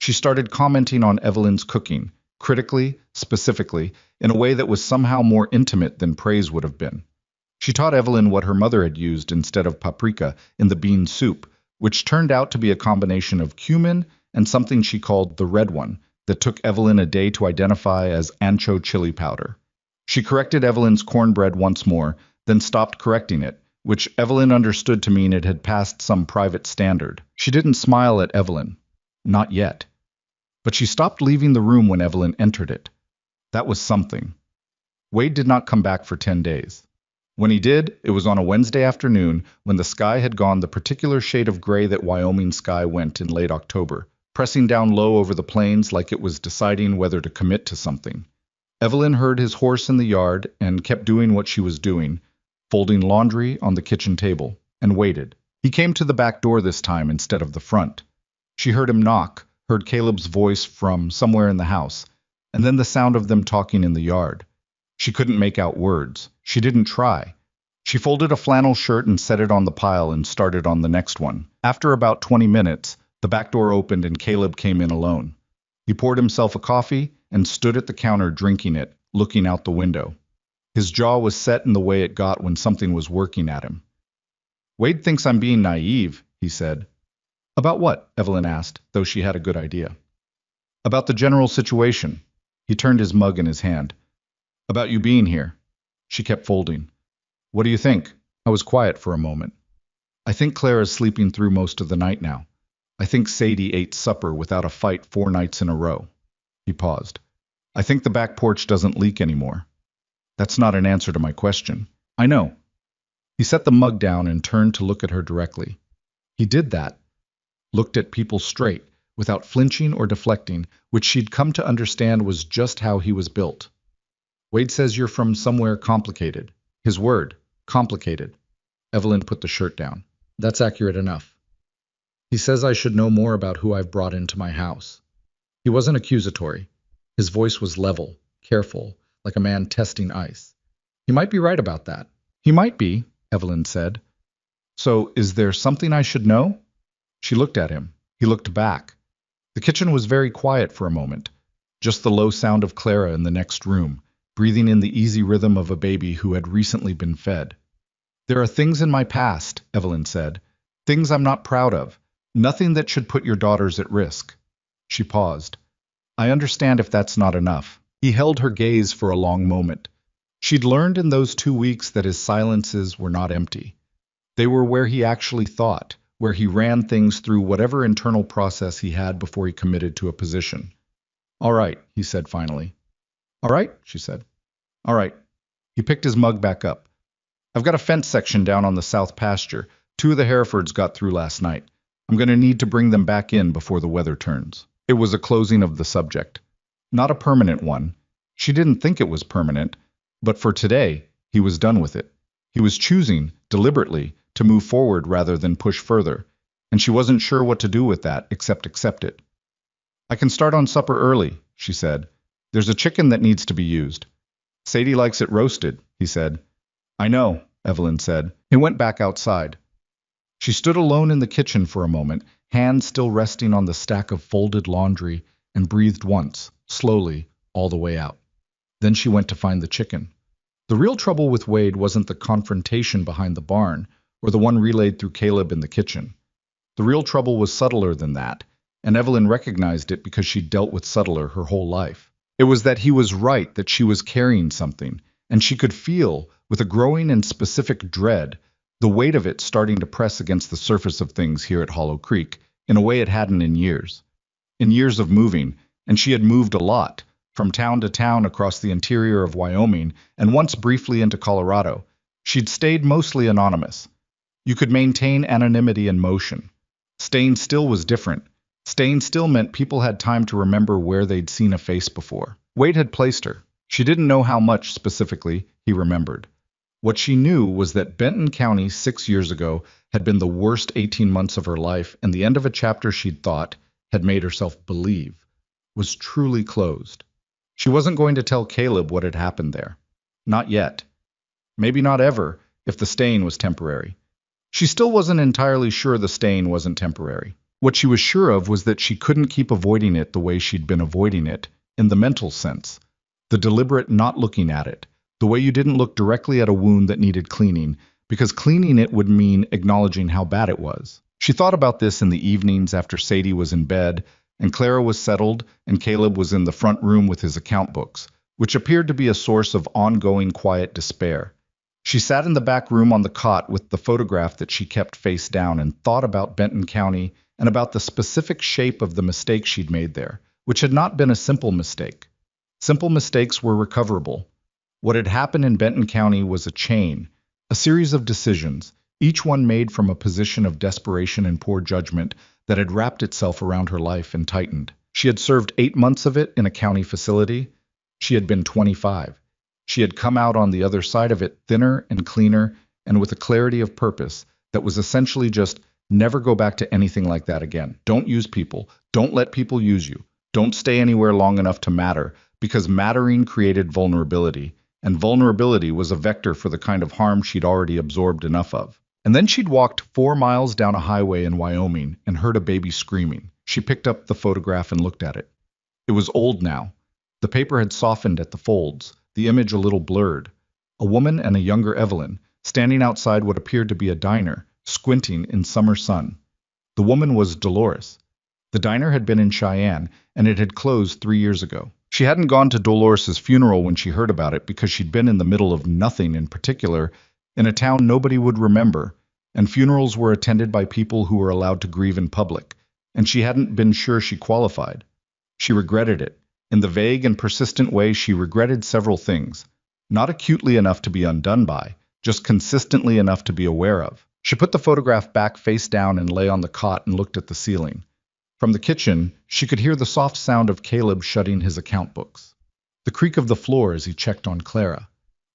She started commenting on Evelyn's cooking, critically, specifically, in a way that was somehow more intimate than praise would have been. She taught Evelyn what her mother had used instead of paprika in the bean soup, which turned out to be a combination of cumin and something she called the red one, that took Evelyn a day to identify as ancho chili powder. She corrected Evelyn's cornbread once more, then stopped correcting it, which Evelyn understood to mean it had passed some private standard. She didn't smile at Evelyn. Not yet. But she stopped leaving the room when Evelyn entered it. That was something. Wade did not come back for 10 days. When he did, it was on a Wednesday afternoon when the sky had gone the particular shade of gray that Wyoming sky went in late October, pressing down low over the plains like it was deciding whether to commit to something. Evelyn heard his horse in the yard and kept doing what she was doing, folding laundry on the kitchen table, and waited. He came to the back door this time instead of the front. She heard him knock, heard Caleb's voice from somewhere in the house, and then the sound of them talking in the yard. She couldn't make out words. She didn't try. She folded a flannel shirt and set it on the pile and started on the next one. After about 20 minutes, the back door opened and Caleb came in alone. He poured himself a coffee and stood at the counter drinking it, looking out the window. His jaw was set in the way it got when something was working at him. "Wade thinks I'm being naive," he said. "About what?" Evelyn asked, though she had a good idea. "About the general situation." He turned his mug in his hand. "About you being here." She kept folding. "What do you think?" I was quiet for a moment. "I think Clara's sleeping through most of the night now. I think Sadie ate supper without a fight 4 nights in a row." He paused. "I think the back porch doesn't leak anymore." "That's not an answer to my question." "I know." He set the mug down and turned to look at her directly. He did that. Looked at people straight, without flinching or deflecting, which she'd come to understand was just how he was built. "Wade says you're from somewhere complicated." His word, complicated. Evelyn put the shirt down. "That's accurate enough. He says I should know more about who I've brought into my house." He wasn't accusatory. His voice was level, careful, like a man testing ice. "He might be right about that." "He might be," Evelyn said. "So, is there something I should know?" She looked at him. He looked back. The kitchen was very quiet for a moment. Just the low sound of Clara in the next room, breathing in the easy rhythm of a baby who had recently been fed. "There are things in my past," Evelyn said. "Things I'm not proud of. Nothing that should put your daughters at risk." She paused. "I understand if that's not enough." He held her gaze for a long moment. She'd learned in those 2 weeks that his silences were not empty. They were where he actually thought, where he ran things through whatever internal process he had before he committed to a position. "All right," he said finally. "All right," she said. "All right." He picked his mug back up. "I've got a fence section down on the south pasture. 2 of the Herefords got through last night. I'm going to need to bring them back in before the weather turns." It was a closing of the subject. Not a permanent one. She didn't think it was permanent, but for today, he was done with it. He was choosing, deliberately, to move forward rather than push further, and she wasn't sure what to do with that except accept it. "I can start on supper early," she said. "There's a chicken that needs to be used." "Sadie likes it roasted," he said. "I know," Evelyn said, and went back outside. She stood alone in the kitchen for a moment, hands still resting on the stack of folded laundry, and breathed once, slowly, all the way out. Then she went to find the chicken. The real trouble with Wade wasn't the confrontation behind the barn, or the one relayed through Caleb in the kitchen. The real trouble was subtler than that, and Evelyn recognized it because she'd dealt with subtler her whole life. It was that he was right, that she was carrying something, and she could feel, with a growing and specific dread, the weight of it starting to press against the surface of things here at Hollow Creek, in a way it hadn't in years. In years of moving, and she had moved a lot, from town to town across the interior of Wyoming, and once briefly into Colorado. She'd stayed mostly anonymous. You could maintain anonymity in motion. Staying still was different. Staying still meant people had time to remember where they'd seen a face before. Wade had placed her. She didn't know how much, specifically, he remembered. What she knew was that Benton County 6 years ago had been the worst 18 months of her life, and the end of a chapter she'd thought, had made herself believe, was truly closed. She wasn't going to tell Caleb what had happened there. Not yet. Maybe not ever, if the stain was temporary. She still wasn't entirely sure the stain wasn't temporary. What she was sure of was that she couldn't keep avoiding it the way she'd been avoiding it, in the mental sense. The deliberate not looking at it, the way you didn't look directly at a wound that needed cleaning, because cleaning it would mean acknowledging how bad it was. She thought about this in the evenings after Sadie was in bed, and Clara was settled, and Caleb was in the front room with his account books, which appeared to be a source of ongoing quiet despair. She sat in the back room on the cot with the photograph that she kept face down and thought about Benton County and about the specific shape of the mistake she'd made there, which had not been a simple mistake. Simple mistakes were recoverable. What had happened in Benton County was a chain, a series of decisions, each one made from a position of desperation and poor judgment that had wrapped itself around her life and tightened. She had served 8 months of it in a county facility. She had been 25. She had come out on the other side of it thinner and cleaner and with a clarity of purpose that was essentially just never go back to anything like that again. Don't use people. Don't let people use you. Don't stay anywhere long enough to matter, because mattering created vulnerability, and vulnerability was a vector for the kind of harm she'd already absorbed enough of. And then she'd walked 4 miles down a highway in Wyoming and heard a baby screaming. She picked up the photograph and looked at it. It was old now. The paper had softened at the folds, the image a little blurred. A woman and a younger Evelyn, standing outside what appeared to be a diner, squinting in summer sun. The woman was Dolores. The diner had been in Cheyenne, and it had closed 3 years ago. She hadn't gone to Dolores's funeral when she heard about it because she'd been in the middle of nothing in particular, in a town nobody would remember, and funerals were attended by people who were allowed to grieve in public, and she hadn't been sure she qualified. She regretted it. In the vague and persistent way she regretted several things, not acutely enough to be undone by, just consistently enough to be aware of. She put the photograph back face down and lay on the cot and looked at the ceiling. From the kitchen, she could hear the soft sound of Caleb shutting his account books, the creak of the floor as he checked on Clara,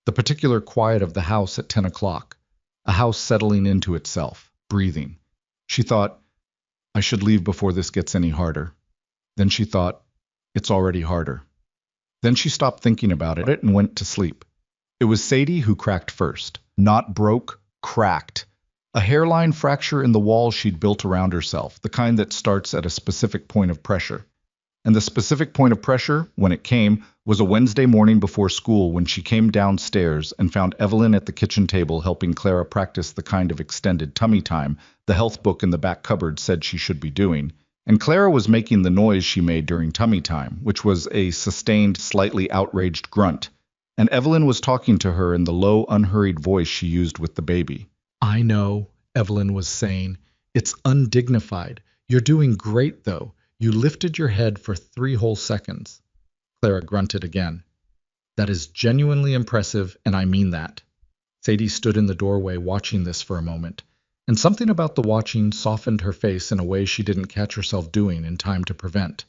the particular quiet of the house at 10 o'clock, a house settling into itself, breathing. She thought, I should leave before this gets any harder. Then she thought, it's already harder. Then she stopped thinking about it and went to sleep. It was Sadie who cracked first. Not broke, cracked. A hairline fracture in the wall she'd built around herself, the kind that starts at a specific point of pressure. And the specific point of pressure, when it came, was a Wednesday morning before school when she came downstairs and found Evelyn at the kitchen table helping Clara practice the kind of extended tummy time the health book in the back cupboard said she should be doing. And Clara was making the noise she made during tummy time, which was a sustained, slightly outraged grunt. And Evelyn was talking to her in the low, unhurried voice she used with the baby. I know, Evelyn was saying. It's undignified. You're doing great, though. You lifted your head for 3 whole seconds. Clara grunted again. That is genuinely impressive, and I mean that. Sadie stood in the doorway watching this for a moment, and something about the watching softened her face in a way she didn't catch herself doing in time to prevent.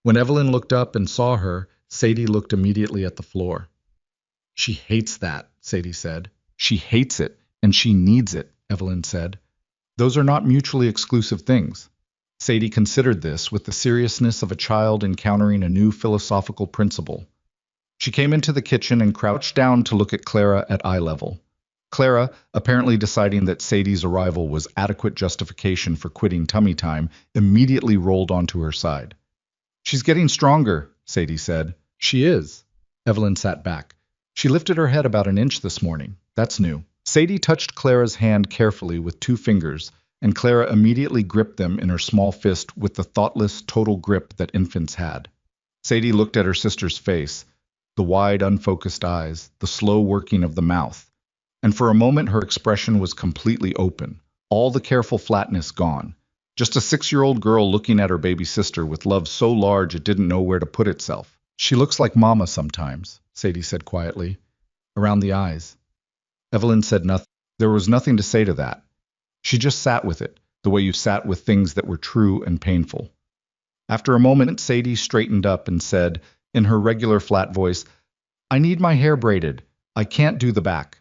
When Evelyn looked up and saw her, Sadie looked immediately at the floor. She hates that, Sadie said. She hates it, and she needs it, Evelyn said. Those are not mutually exclusive things. Sadie considered this with the seriousness of a child encountering a new philosophical principle. She came into the kitchen and crouched down to look at Clara at eye level. Clara, apparently deciding that Sadie's arrival was adequate justification for quitting tummy time, immediately rolled onto her side. She's getting stronger, Sadie said. She is. Evelyn sat back. She lifted her head about an inch this morning. That's new. Sadie touched Clara's hand carefully with 2 fingers, and Clara immediately gripped them in her small fist with the thoughtless, total grip that infants had. Sadie looked at her sister's face, the wide, unfocused eyes, the slow working of the mouth, and for a moment her expression was completely open, all the careful flatness gone. Just a 6-year-old girl looking at her baby sister with love so large it didn't know where to put itself. She looks like Mama sometimes, Sadie said quietly. Around the eyes. Evelyn said nothing. There was nothing to say to that. She just sat with it, the way you sat with things that were true and painful. After a moment, Sadie straightened up and said, in her regular flat voice, I need my hair braided. I can't do the back.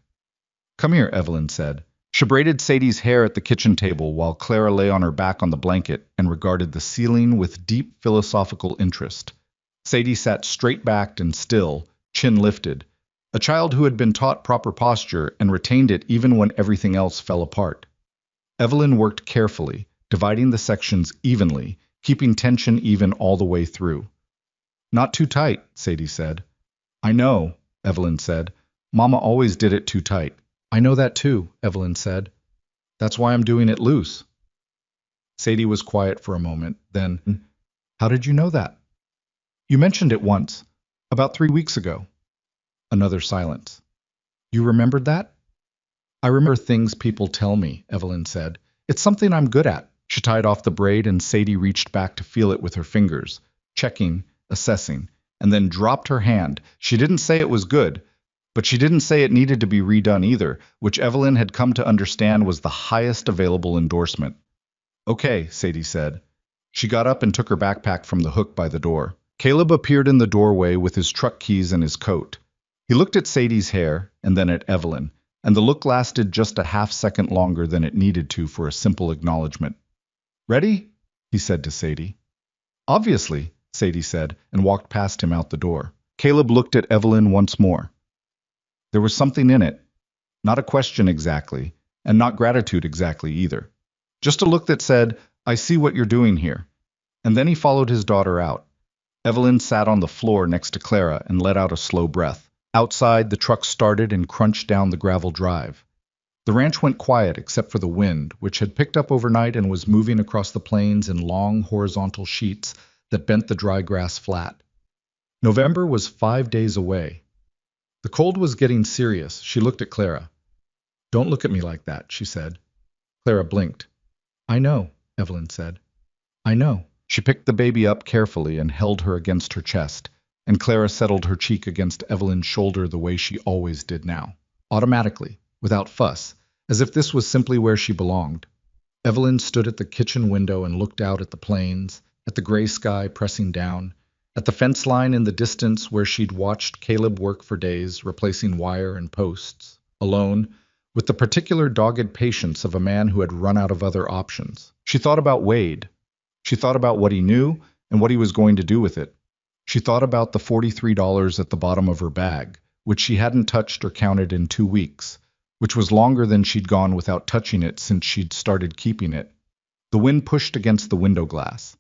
Come here, Evelyn said. She braided Sadie's hair at the kitchen table while Clara lay on her back on the blanket and regarded the ceiling with deep philosophical interest. Sadie sat straight-backed and still, chin lifted, a child who had been taught proper posture and retained it even when everything else fell apart. Evelyn worked carefully, dividing the sections evenly, keeping tension even all the way through. Not too tight, Sadie said. I know, Evelyn said. Mama always did it too tight. I know that too, Evelyn said. That's why I'm doing it loose. Sadie was quiet for a moment, then, how did you know that? You mentioned it once, about 3 weeks ago. Another silence. You remembered that? I remember things people tell me, Evelyn said. It's something I'm good at. She tied off the braid and Sadie reached back to feel it with her fingers, checking, assessing, and then dropped her hand. She didn't say it was good, but she didn't say it needed to be redone either, which Evelyn had come to understand was the highest available endorsement. Okay, Sadie said. She got up and took her backpack from the hook by the door. Caleb appeared in the doorway with his truck keys and his coat. He looked at Sadie's hair and then at Evelyn, and the look lasted just a half-second longer than it needed to for a simple acknowledgement. Ready? He said to Sadie. Obviously, Sadie said, and walked past him out the door. Caleb looked at Evelyn once more. There was something in it. Not a question exactly, and not gratitude exactly either. Just a look that said, I see what you're doing here. And then he followed his daughter out. Evelyn sat on the floor next to Clara and let out a slow breath. Outside, the truck started and crunched down the gravel drive. The ranch went quiet except for the wind, which had picked up overnight and was moving across the plains in long horizontal sheets that bent the dry grass flat. November was 5 days away. The cold was getting serious. She looked at Clara. Don't look at me like that, she said. Clara blinked. I know, Evelyn said. I know. She picked the baby up carefully and held her against her chest, and Clara settled her cheek against Evelyn's shoulder the way she always did now, automatically, without fuss, as if this was simply where she belonged. Evelyn stood at the kitchen window and looked out at the plains, at the gray sky pressing down, at the fence line in the distance where she'd watched Caleb work for days, replacing wire and posts, alone, with the particular dogged patience of a man who had run out of other options. She thought about Wade. She thought about what he knew and what he was going to do with it. She thought about the $43 at the bottom of her bag, which she hadn't touched or counted in 2 weeks, which was longer than she'd gone without touching it since she'd started keeping it. The wind pushed against the window glass.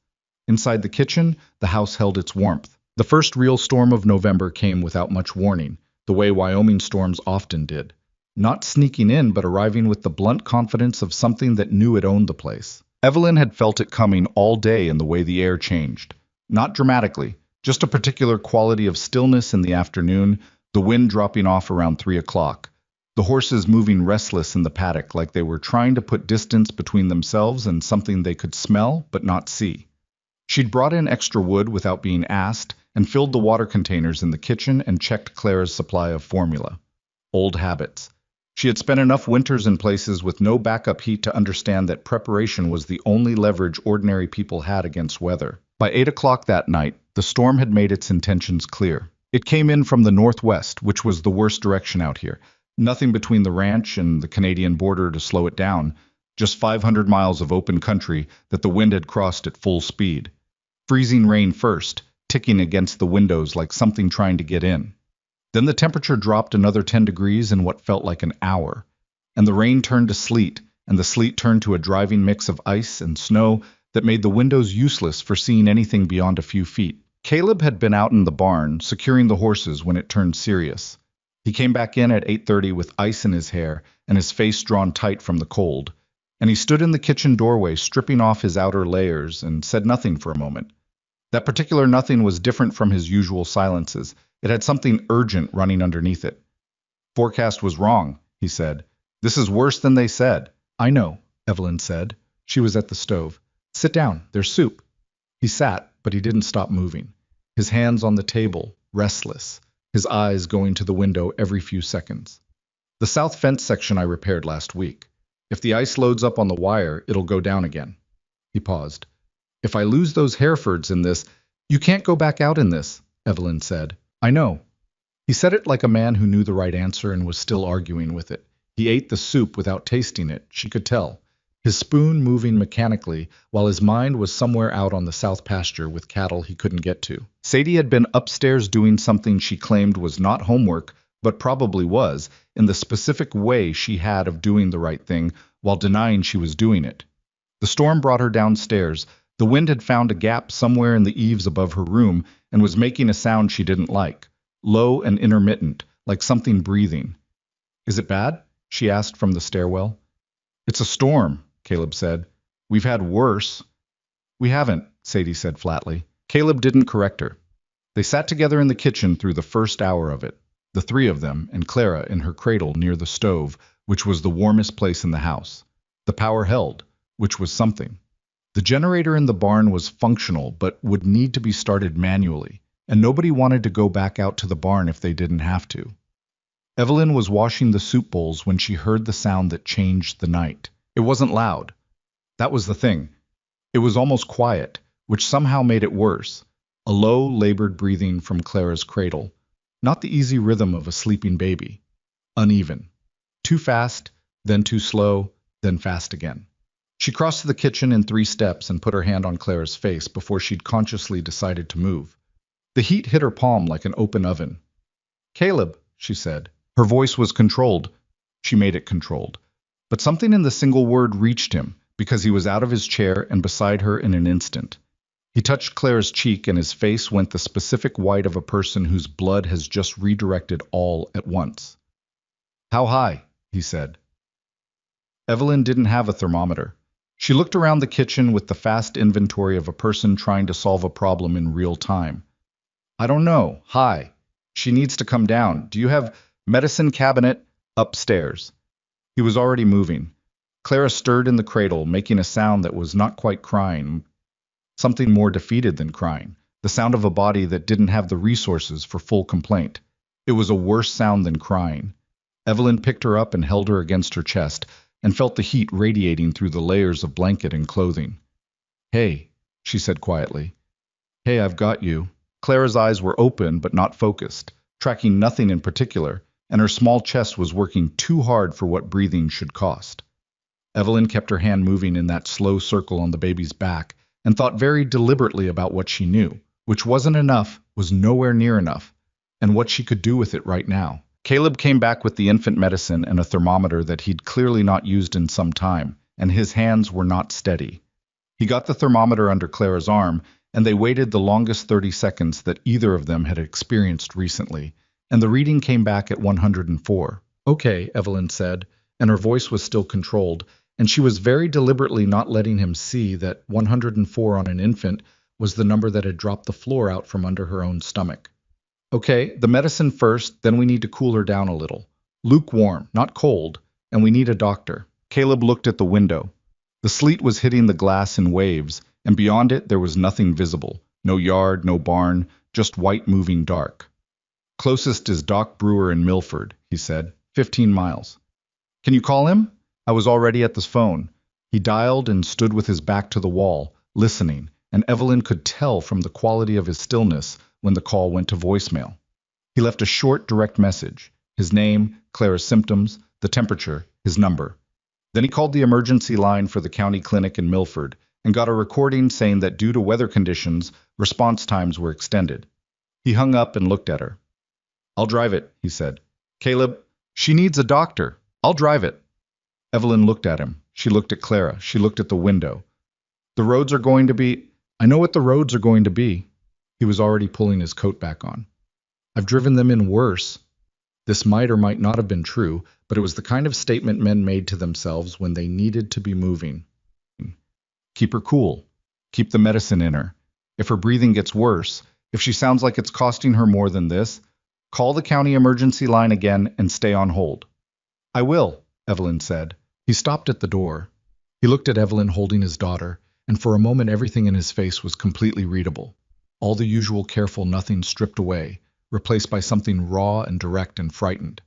Inside the kitchen, the house held its warmth. The first real storm of November came without much warning, the way Wyoming storms often did. Not sneaking in, but arriving with the blunt confidence of something that knew it owned the place. Evelyn had felt it coming all day in the way the air changed. Not dramatically, just a particular quality of stillness in the afternoon, the wind dropping off around 3 o'clock. The horses moving restless in the paddock like they were trying to put distance between themselves and something they could smell but not see. She'd brought in extra wood without being asked and filled the water containers in the kitchen and checked Clara's supply of formula. Old habits. She had spent enough winters in places with no backup heat to understand that preparation was the only leverage ordinary people had against weather. By 8 o'clock that night, the storm had made its intentions clear. It came in from the northwest, which was the worst direction out here. Nothing between the ranch and the Canadian border to slow it down, just 500 miles of open country that the wind had crossed at full speed. Freezing rain first, ticking against the windows like something trying to get in. Then the temperature dropped another 10 degrees in what felt like an hour, and the rain turned to sleet, and the sleet turned to a driving mix of ice and snow that made the windows useless for seeing anything beyond a few feet. Caleb had been out in the barn, securing the horses when it turned serious. He came back in at 8:30 with ice in his hair and his face drawn tight from the cold, and he stood in the kitchen doorway stripping off his outer layers and said nothing for a moment. That particular nothing was different from his usual silences. It had something urgent running underneath it. Forecast was wrong, he said. This is worse than they said. I know, Evelyn said. She was at the stove. Sit down, there's soup. He sat, but he didn't stop moving. His hands on the table, restless, his eyes going to the window every few seconds. The south fence section I repaired last week. If the ice loads up on the wire, it'll go down again. He paused. If I lose those Herefords in this, you can't go back out in this, Evelyn said. I know. He said it like a man who knew the right answer and was still arguing with it. He ate the soup without tasting it, she could tell, his spoon moving mechanically while his mind was somewhere out on the south pasture with cattle he couldn't get to. Sadie had been upstairs doing something she claimed was not homework, but probably was, in the specific way she had of doing the right thing while denying she was doing it. The storm brought her downstairs. The wind had found a gap somewhere in the eaves above her room and was making a sound she didn't like, low and intermittent, like something breathing. Is it bad? She asked from the stairwell. It's a storm, Caleb said. We've had worse. We haven't, Sadie said flatly. Caleb didn't correct her. They sat together in the kitchen through the first hour of it, the three of them and Clara in her cradle near the stove, which was the warmest place in the house. The power held, which was something. The generator in the barn was functional but would need to be started manually, and nobody wanted to go back out to the barn if they didn't have to. Evelyn was washing the soup bowls when she heard the sound that changed the night. It wasn't loud. That was the thing. It was almost quiet, which somehow made it worse. A low, labored breathing from Clara's cradle. Not the easy rhythm of a sleeping baby. Uneven. Too fast, then too slow, then fast again. She crossed to the kitchen in 3 steps and put her hand on Clara's face before she'd consciously decided to move. The heat hit her palm like an open oven. Caleb, she said. Her voice was controlled. She made it controlled. But something in the single word reached him, because he was out of his chair and beside her in an instant. He touched Clara's cheek and his face went the specific white of a person whose blood has just redirected all at once. How high? He said. Evelyn didn't have a thermometer. She looked around the kitchen with the fast inventory of a person trying to solve a problem in real time. I don't know. High. She needs to come down. Do you have medicine cabinet upstairs? He was already moving. Clara stirred in the cradle, making a sound that was not quite crying, something more defeated than crying, the sound of a body that didn't have the resources for full complaint. It was a worse sound than crying. Evelyn picked her up and held her against her chest, and felt the heat radiating through the layers of blanket and clothing. Hey, she said quietly. Hey, I've got you. Clara's eyes were open but not focused, tracking nothing in particular, and her small chest was working too hard for what breathing should cost. Evelyn kept her hand moving in that slow circle on the baby's back and thought very deliberately about what she knew, which wasn't enough, was nowhere near enough, and what she could do with it right now. Caleb came back with the infant medicine and a thermometer that he'd clearly not used in some time, and his hands were not steady. He got the thermometer under Clara's arm, and they waited the longest 30 seconds that either of them had experienced recently, and the reading came back at 104. Okay, Evelyn said, and her voice was still controlled, and she was very deliberately not letting him see that 104 on an infant was the number that had dropped the floor out from under her own stomach. Okay, the medicine first, then we need to cool her down a little. Lukewarm, not cold, and we need a doctor. Caleb looked at the window. The sleet was hitting the glass in waves, and beyond it there was nothing visible. No yard, no barn, just white moving dark. Closest is Doc Brewer in Milford, he said. 15 miles. Can you call him? I was already at the phone. He dialed and stood with his back to the wall, listening, and Evelyn could tell from the quality of his stillness when the call went to voicemail. He left a short, direct message. His name, Clara's symptoms, the temperature, his number. Then he called the emergency line for the county clinic in Milford and got a recording saying that due to weather conditions, response times were extended. He hung up and looked at her. I'll drive it, he said. Caleb, she needs a doctor. I'll drive it. Evelyn looked at him. She looked at Clara. She looked at the window. The roads are going to be... I know what the roads are going to be. He was already pulling his coat back on. I've driven them in worse. This might or might not have been true, but it was the kind of statement men made to themselves when they needed to be moving. Keep her cool. Keep the medicine in her. If her breathing gets worse, if she sounds like it's costing her more than this, call the county emergency line again and stay on hold. I will, Evelyn said. He stopped at the door. He looked at Evelyn holding his daughter, and for a moment everything in his face was completely readable. All the usual careful nothing stripped away, replaced by something raw and direct and frightened.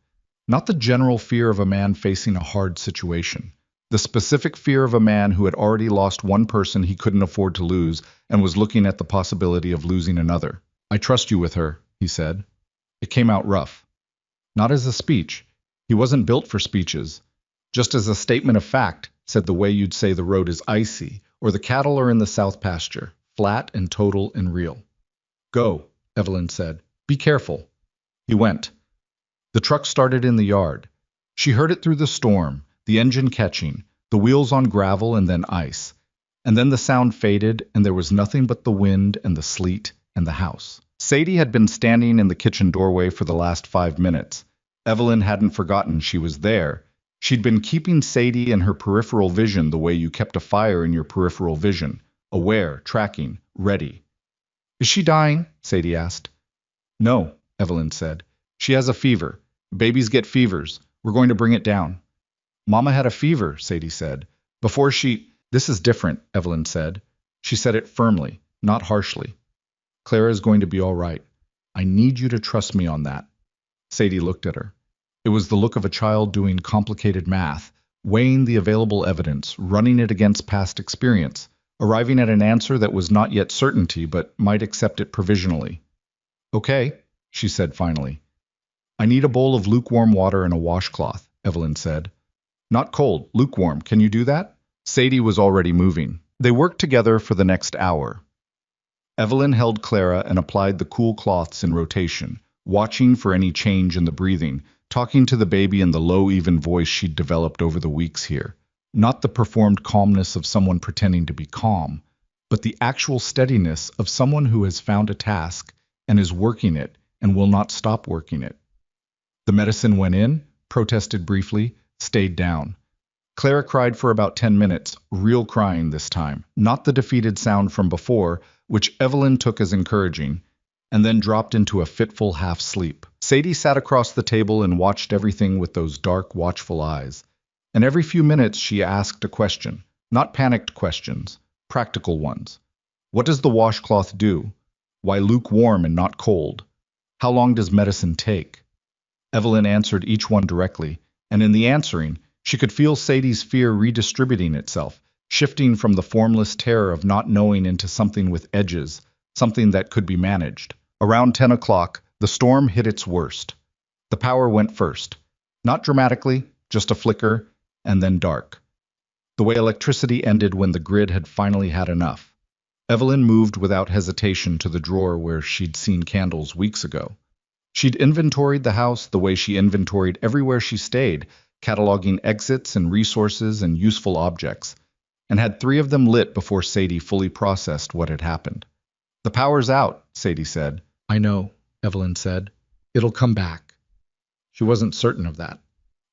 Not the general fear of a man facing a hard situation. The specific fear of a man who had already lost one person he couldn't afford to lose and was looking at the possibility of losing another. I trust you with her, he said. It came out rough. Not as a speech. He wasn't built for speeches. Just as a statement of fact, said the way you'd say the road is icy, or the cattle are in the south pasture, flat and total and real. Go, Evelyn said. Be careful. He went. The truck started in the yard. She heard it through the storm, the engine catching, the wheels on gravel and then ice. And then the sound faded, and there was nothing but the wind and the sleet and the house. Sadie had been standing in the kitchen doorway for the last 5 minutes. Evelyn hadn't forgotten she was there. She'd been keeping Sadie in her peripheral vision the way you kept a fire in your peripheral vision, aware, tracking, ready. Is she dying? Sadie asked. No, Evelyn said. She has a fever. Babies get fevers. We're going to bring it down. Mama had a fever, Sadie said. Before she... This is different, Evelyn said. She said it firmly, not harshly. Clara is going to be all right. I need you to trust me on that. Sadie looked at her. It was the look of a child doing complicated math, weighing the available evidence, running it against past experience, arriving at an answer that was not yet certainty but might accept it provisionally. Okay, she said finally. I need a bowl of lukewarm water and a washcloth, Evelyn said. Not cold, lukewarm. Can you do that? Sadie was already moving. They worked together for the next hour. Evelyn held Clara and applied the cool cloths in rotation, watching for any change in the breathing, talking to the baby in the low, even voice she'd developed over the weeks here. Not the performed calmness of someone pretending to be calm, but the actual steadiness of someone who has found a task and is working it and will not stop working it. The medicine went in, protested briefly, stayed down. Clara cried for about 10 minutes, real crying this time, not the defeated sound from before, which Evelyn took as encouraging, and then dropped into a fitful half-sleep. Sadie sat across the table and watched everything with those dark, watchful eyes. And every few minutes she asked a question, not panicked questions, practical ones. What does the washcloth do? Why lukewarm and not cold? How long does medicine take? Evelyn answered each one directly, and in the answering, she could feel Sadie's fear redistributing itself, shifting from the formless terror of not knowing into something with edges, something that could be managed. Around 10 o'clock, the storm hit its worst. The power went first. Not dramatically, just a flicker, and then dark. The way electricity ended when the grid had finally had enough. Evelyn moved without hesitation to the drawer where she'd seen candles weeks ago. She'd inventoried the house the way she inventoried everywhere she stayed, cataloging exits and resources and useful objects, and had 3 of them lit before Sadie fully processed what had happened. The power's out, Sadie said. I know, Evelyn said. It'll come back. She wasn't certain of that.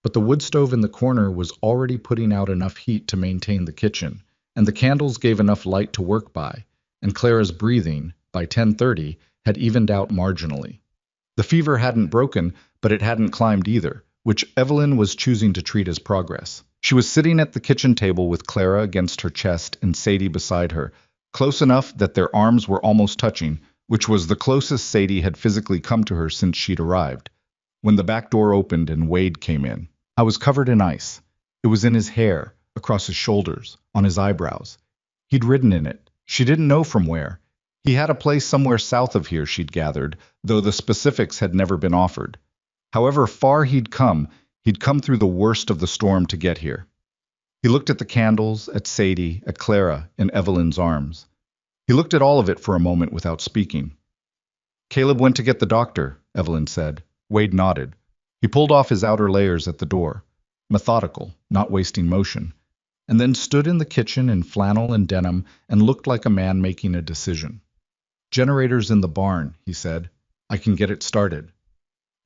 But the wood stove in the corner was already putting out enough heat to maintain the kitchen, and the candles gave enough light to work by, and Clara's breathing, by 10:30, had evened out marginally. The fever hadn't broken, but it hadn't climbed either, which Evelyn was choosing to treat as progress. She was sitting at the kitchen table with Clara against her chest and Sadie beside her, close enough that their arms were almost touching, which was the closest Sadie had physically come to her since she'd arrived, when the back door opened and Wade came in. I was covered in ice. It was in his hair, across his shoulders, on his eyebrows. He'd ridden in it. She didn't know from where. He had a place somewhere south of here, she'd gathered, though the specifics had never been offered. However far he'd come through the worst of the storm to get here. He looked at the candles, at Sadie, at Clara, in Evelyn's arms. He looked at all of it for a moment without speaking. Caleb went to get the doctor, Evelyn said. Wade nodded. He pulled off his outer layers at the door, methodical, not wasting motion, and then stood in the kitchen in flannel and denim and looked like a man making a decision. Generator's in the barn, he said. I can get it started.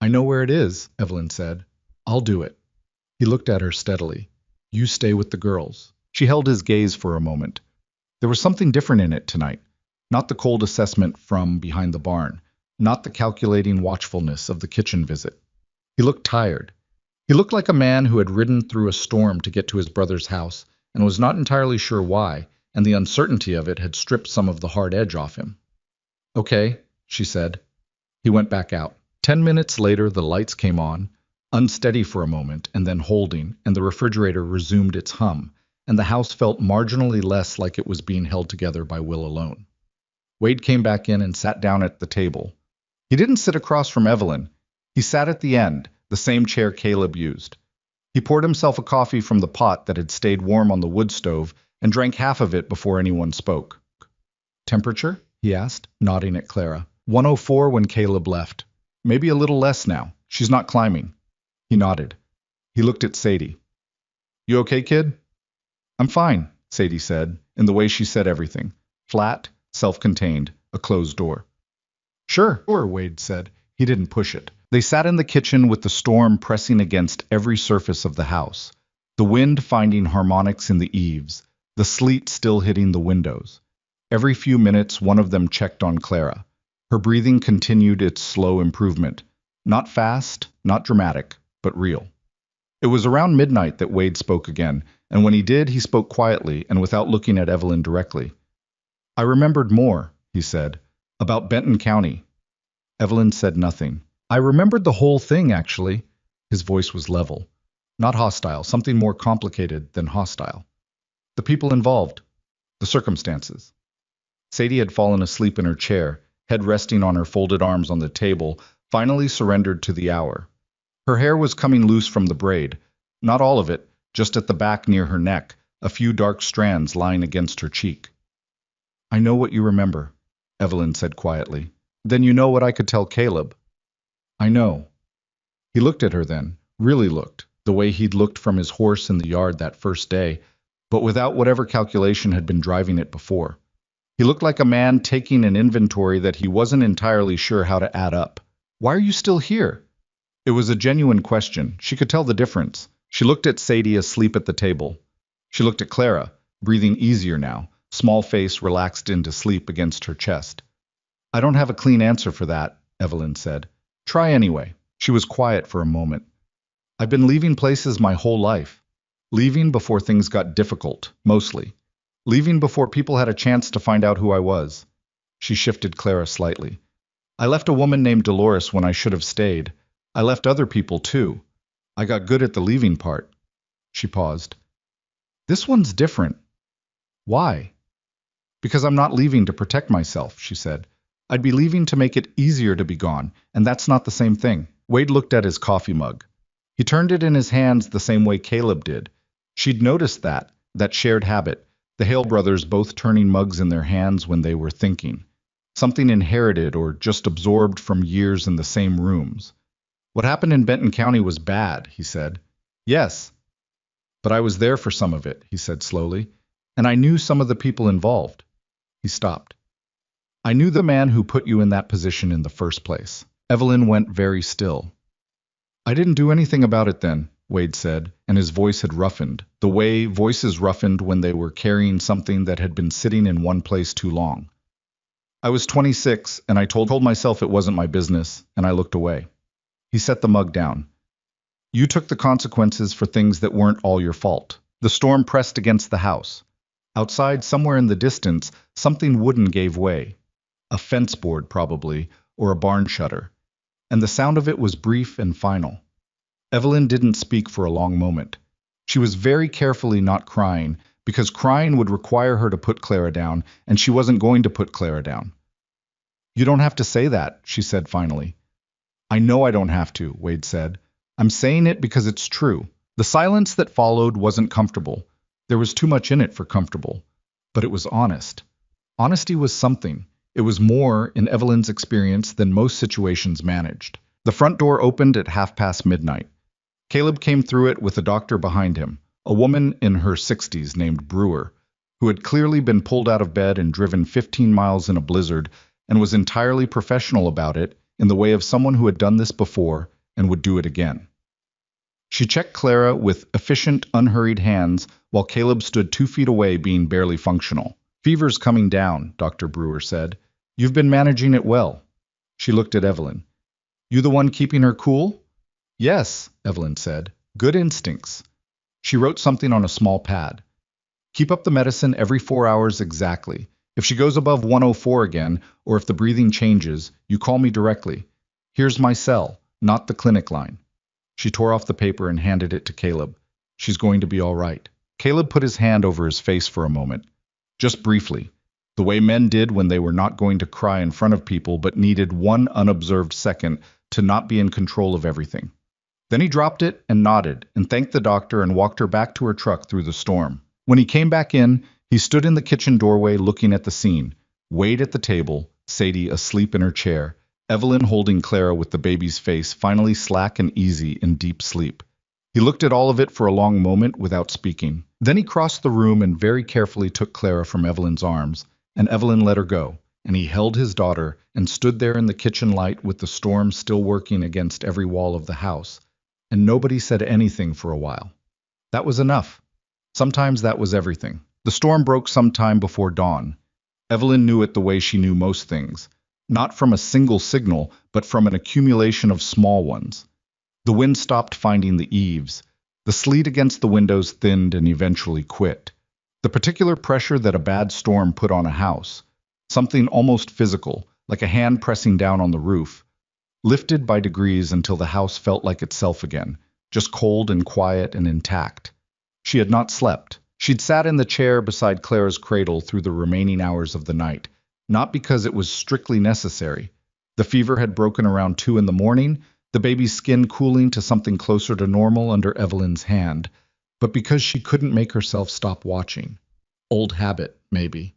I know where it is, Evelyn said. I'll do it. He looked at her steadily. You stay with the girls. She held his gaze for a moment. There was something different in it tonight. Not the cold assessment from behind the barn. Not the calculating watchfulness of the kitchen visit. He looked tired. He looked like a man who had ridden through a storm to get to his brother's house and was not entirely sure why, and the uncertainty of it had stripped some of the hard edge off him. Okay, she said. He went back out. 10 minutes later, the lights came on, unsteady for a moment and then holding, and the refrigerator resumed its hum, and the house felt marginally less like it was being held together by will alone. Wade came back in and sat down at the table. He didn't sit across from Evelyn. He sat at the end, the same chair Caleb used. He poured himself a coffee from the pot that had stayed warm on the wood stove and drank half of it before anyone spoke. Temperature? He asked, nodding at Clara. 104 when Caleb left. Maybe a little less now. She's not climbing. He nodded. He looked at Sadie. You okay, kid? I'm fine, Sadie said, in the way she said everything. Flat, self-contained, a closed door. Sure, Wade said. He didn't push it. They sat in the kitchen with the storm pressing against every surface of the house, the wind finding harmonics in the eaves, the sleet still hitting the windows. Every few minutes, one of them checked on Clara. Her breathing continued its slow improvement. Not fast, not dramatic, but real. It was around midnight that Wade spoke again, and when he did, he spoke quietly and without looking at Evelyn directly. I remembered more, he said, about Benton County. Evelyn said nothing. I remembered the whole thing, actually. His voice was level. Not hostile, something more complicated than hostile. The people involved. The circumstances. Sadie had fallen asleep in her chair, head resting on her folded arms on the table, finally surrendered to the hour. Her hair was coming loose from the braid. Not all of it, just at the back near her neck, a few dark strands lying against her cheek. I know what you remember, Evelyn said quietly. Then you know what I could tell Caleb. I know. He looked at her then, really looked, the way he'd looked from his horse in the yard that first day, but without whatever calculation had been driving it before. He looked like a man taking an inventory that he wasn't entirely sure how to add up. Why are you still here? It was a genuine question. She could tell the difference. She looked at Sadie asleep at the table. She looked at Clara, breathing easier now, small face relaxed into sleep against her chest. I don't have a clean answer for that, Evelyn said. Try anyway. She was quiet for a moment. I've been leaving places my whole life. Leaving before things got difficult, mostly. Leaving before people had a chance to find out who I was. She shifted Clara slightly. I left a woman named Dolores when I should have stayed. I left other people too. I got good at the leaving part. She paused. This one's different. Why? Because I'm not leaving to protect myself, she said. I'd be leaving to make it easier to be gone, and that's not the same thing. Wade looked at his coffee mug. He turned it in his hands the same way Caleb did. She'd noticed that shared habit, the Hale brothers both turning mugs in their hands when they were thinking. Something inherited or just absorbed from years in the same rooms. What happened in Benton County was bad, he said. Yes. But I was there for some of it, he said slowly, and I knew some of the people involved. He stopped. I knew the man who put you in that position in the first place. Evelyn went very still. I didn't do anything about it then, Wade said, and his voice had roughened, the way voices roughened when they were carrying something that had been sitting in one place too long. I was 26, and I told myself it wasn't my business, and I looked away. He set the mug down. You took the consequences for things that weren't all your fault. The storm pressed against the house. Outside, somewhere in the distance, something wooden gave way. A fence board, probably, or a barn shutter. And the sound of it was brief and final. Evelyn didn't speak for a long moment. She was very carefully not crying, because crying would require her to put Clara down, and she wasn't going to put Clara down. You don't have to say that, she said finally. I know I don't have to, Wade said. I'm saying it because it's true. The silence that followed wasn't comfortable. There was too much in it for comfortable. But it was honest. Honesty was something. It was more, in Evelyn's experience, than most situations managed. The front door opened at midnight. Caleb came through it with a doctor behind him, a woman in her 60s named Brewer, who had clearly been pulled out of bed and driven 15 miles in a blizzard and was entirely professional about it in the way of someone who had done this before and would do it again. She checked Clara with efficient, unhurried hands while Caleb stood 2 feet away being barely functional. "Fever's coming down," Dr. Brewer said. "You've been managing it well." She looked at Evelyn. "You the one keeping her cool?" "Yes," Evelyn said. "Good instincts." She wrote something on a small pad. "Keep up the medicine every 4 hours exactly. If she goes above 104 again, or if the breathing changes, you call me directly. Here's my cell, not the clinic line." She tore off the paper and handed it to Caleb. "She's going to be all right." Caleb put his hand over his face for a moment. Just briefly, the way men did when they were not going to cry in front of people but needed one unobserved second to not be in control of everything. Then he dropped it and nodded and thanked the doctor and walked her back to her truck through the storm. When he came back in, he stood in the kitchen doorway looking at the scene. Wade at the table, Sadie asleep in her chair, Evelyn holding Clara with the baby's face finally slack and easy in deep sleep. He looked at all of it for a long moment without speaking. Then he crossed the room and very carefully took Clara from Evelyn's arms, and Evelyn let her go, and he held his daughter and stood there in the kitchen light with the storm still working against every wall of the house, and nobody said anything for a while. That was enough. Sometimes that was everything. The storm broke sometime before dawn. Evelyn knew it the way she knew most things, not from a single signal, but from an accumulation of small ones. The wind stopped finding the eaves. The sleet against the windows thinned and eventually quit. The particular pressure that a bad storm put on a house, something almost physical, like a hand pressing down on the roof, lifted by degrees until the house felt like itself again, just cold and quiet and intact. She had not slept. She'd sat in the chair beside Clara's cradle through the remaining hours of the night, not because it was strictly necessary. The fever had broken around 2 in the morning, the baby's skin cooling to something closer to normal under Evelyn's hand, but because she couldn't make herself stop watching. Old habit, maybe.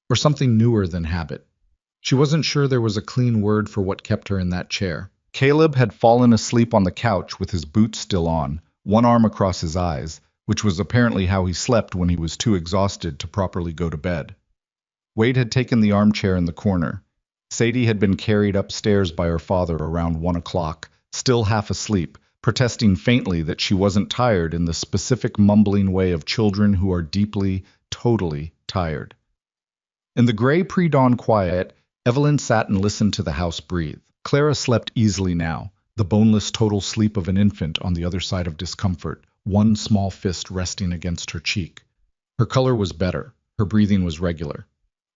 Or something newer than habit. She wasn't sure there was a clean word for what kept her in that chair. Caleb had fallen asleep on the couch with his boots still on, one arm across his eyes, which was apparently how he slept when he was too exhausted to properly go to bed. Wade had taken the armchair in the corner. Sadie had been carried upstairs by her father around 1 o'clock, still half asleep, protesting faintly that she wasn't tired in the specific mumbling way of children who are deeply, totally tired. In the gray pre-dawn quiet, Evelyn sat and listened to the house breathe. Clara slept easily now, the boneless total sleep of an infant on the other side of discomfort, one small fist resting against her cheek. Her color was better. Her breathing was regular.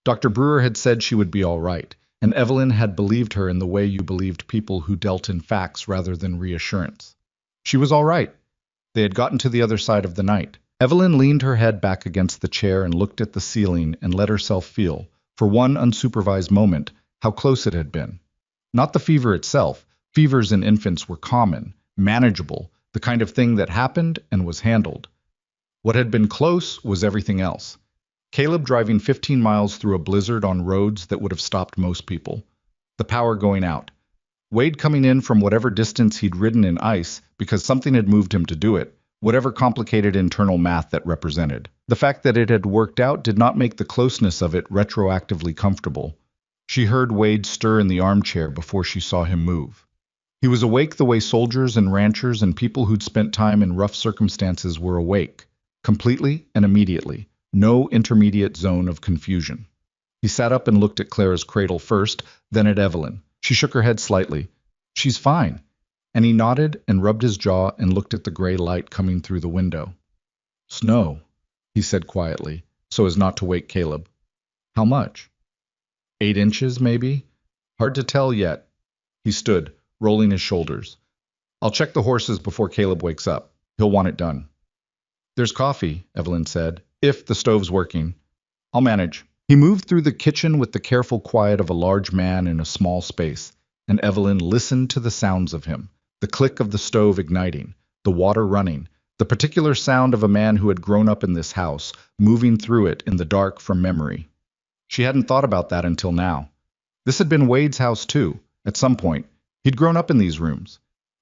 Dr. Brewer had said she would be all right, and Evelyn had believed her in the way you believed people who dealt in facts rather than reassurance. She was all right. They had gotten to the other side of the night. Evelyn leaned her head back against the chair and looked at the ceiling and let herself feel, for one unsupervised moment, how close it had been. Not the fever itself. Fevers in infants were common, manageable, the kind of thing that happened and was handled. What had been close was everything else. Caleb driving 15 miles through a blizzard on roads that would have stopped most people. The power going out. Wade coming in from whatever distance he'd ridden in ice because something had moved him to do it, whatever complicated internal math that represented. The fact that it had worked out did not make the closeness of it retroactively comfortable. She heard Wade stir in the armchair before she saw him move. He was awake the way soldiers and ranchers and people who'd spent time in rough circumstances were awake, completely and immediately. No intermediate zone of confusion. He sat up and looked at Clara's cradle first, then at Evelyn. She shook her head slightly. "She's fine." And he nodded and rubbed his jaw and looked at the gray light coming through the window. "Snow," he said quietly, so as not to wake Caleb. "How much?" 8 inches, maybe? Hard to tell yet. He stood, rolling his shoulders. "I'll check the horses before Caleb wakes up. He'll want it done." "There's coffee," Evelyn said, "if the stove's working. I'll manage." He moved through the kitchen with the careful quiet of a large man in a small space, and Evelyn listened to the sounds of him, the click of the stove igniting, the water running, the particular sound of a man who had grown up in this house, moving through it in the dark from memory. She hadn't thought about that until now. This had been Wade's house too, at some point. He'd grown up in these rooms.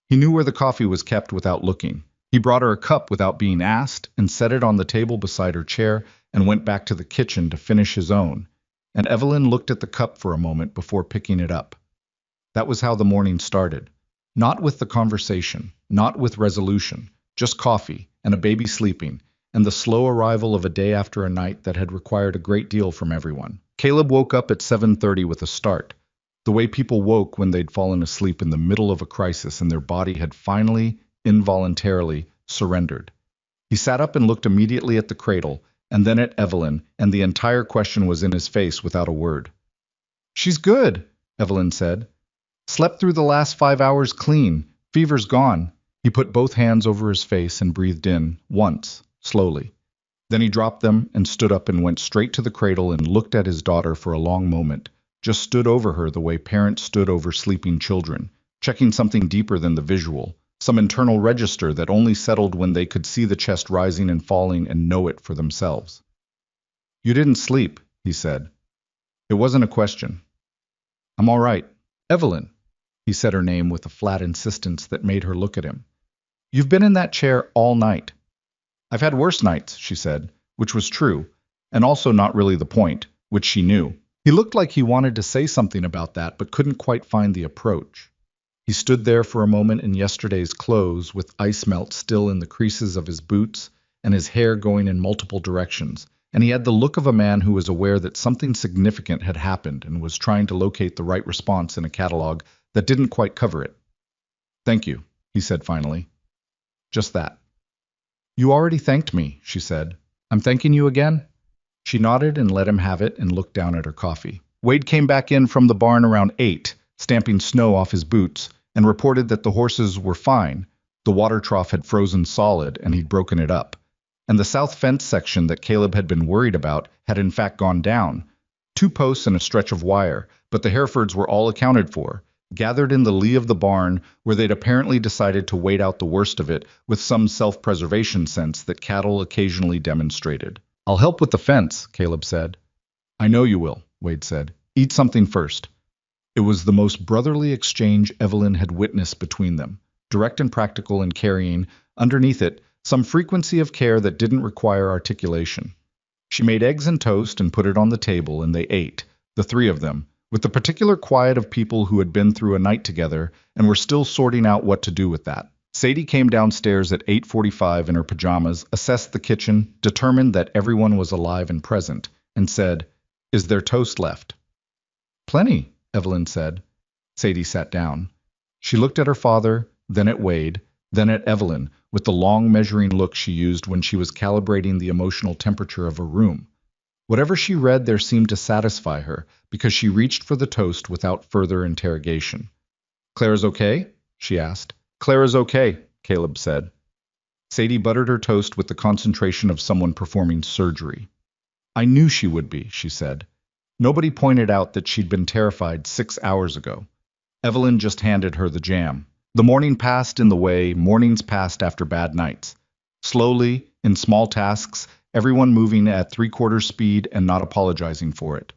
He knew where the coffee was kept without looking. He brought her a cup without being asked and set it on the table beside her chair and went back to the kitchen to finish his own, and Evelyn looked at the cup for a moment before picking it up. That was how the morning started. Not with the conversation, not with resolution, just coffee and a baby sleeping, and the slow arrival of a day after a night that had required a great deal from everyone. Caleb woke up at 7:30 with a start, the way people woke when they'd fallen asleep in the middle of a crisis and their body had finally, involuntarily, surrendered. He sat up and looked immediately at the cradle, and then at Evelyn, and the entire question was in his face without a word. "She's good," Evelyn said. "Slept through the last 5 hours clean. Fever's gone." He put both hands over his face and breathed in, once, slowly. Then he dropped them and stood up and went straight to the cradle and looked at his daughter for a long moment, just stood over her the way parents stood over sleeping children, checking something deeper than the visual, some internal register that only settled when they could see the chest rising and falling and know it for themselves. "You didn't sleep," he said. It wasn't a question. "I'm all right. Evelyn." He said her name with a flat insistence that made her look at him. "You've been in that chair all night." "I've had worse nights," she said, which was true, and also not really the point, which she knew. He looked like he wanted to say something about that, but couldn't quite find the approach. He stood there for a moment in yesterday's clothes, with ice melt still in the creases of his boots, and his hair going in multiple directions, and he had the look of a man who was aware that something significant had happened and was trying to locate the right response in a catalog that didn't quite cover it. "Thank you," he said finally. "Just that." "You already thanked me," she said. "I'm thanking you again?" She nodded and let him have it and looked down at her coffee. Wade came back in from the barn around 8, stamping snow off his boots, and reported that the horses were fine. The water trough had frozen solid, and he'd broken it up. And the south fence section that Caleb had been worried about had in fact gone down. 2 posts and a stretch of wire, but the Herefords were all accounted for, gathered in the lee of the barn, where they'd apparently decided to wait out the worst of it with some self-preservation sense that cattle occasionally demonstrated. "I'll help with the fence," Caleb said. "I know you will," Wade said. "Eat something first." It was the most brotherly exchange Evelyn had witnessed between them, direct and practical and carrying, underneath it, some frequency of care that didn't require articulation. She made eggs and toast and put it on the table, and they ate, the 3 of them, with the particular quiet of people who had been through a night together and were still sorting out what to do with that. Sadie came downstairs at 8:45 in her pajamas, assessed the kitchen, determined that everyone was alive and present, and said, "Is there toast left?" "Plenty," Evelyn said. Sadie sat down. She looked at her father, then at Wade, then at Evelyn, with the long measuring look she used when she was calibrating the emotional temperature of a room. Whatever she read there seemed to satisfy her, because she reached for the toast without further interrogation. "Clara's okay?" she asked. "Clara's okay," Caleb said. Sadie buttered her toast with the concentration of someone performing surgery. "I knew she would be," she said. Nobody pointed out that she'd been terrified 6 hours ago. Evelyn just handed her the jam. The morning passed in the way mornings passed after bad nights. Slowly, in small tasks, everyone moving at 3/4 speed and not apologizing for it.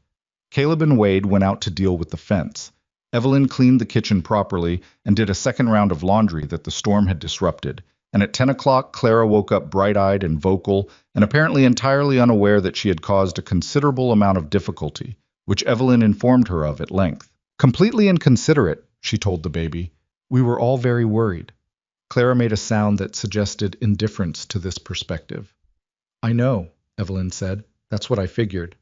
Caleb and Wade went out to deal with the fence. Evelyn cleaned the kitchen properly and did a second round of laundry that the storm had disrupted. And at 10 o'clock, Clara woke up bright-eyed and vocal, and apparently entirely unaware that she had caused a considerable amount of difficulty, which Evelyn informed her of at length. "Completely inconsiderate," she told the baby. "We were all very worried." Clara made a sound that suggested indifference to this perspective. "I know," Evelyn said. "That's what I figured."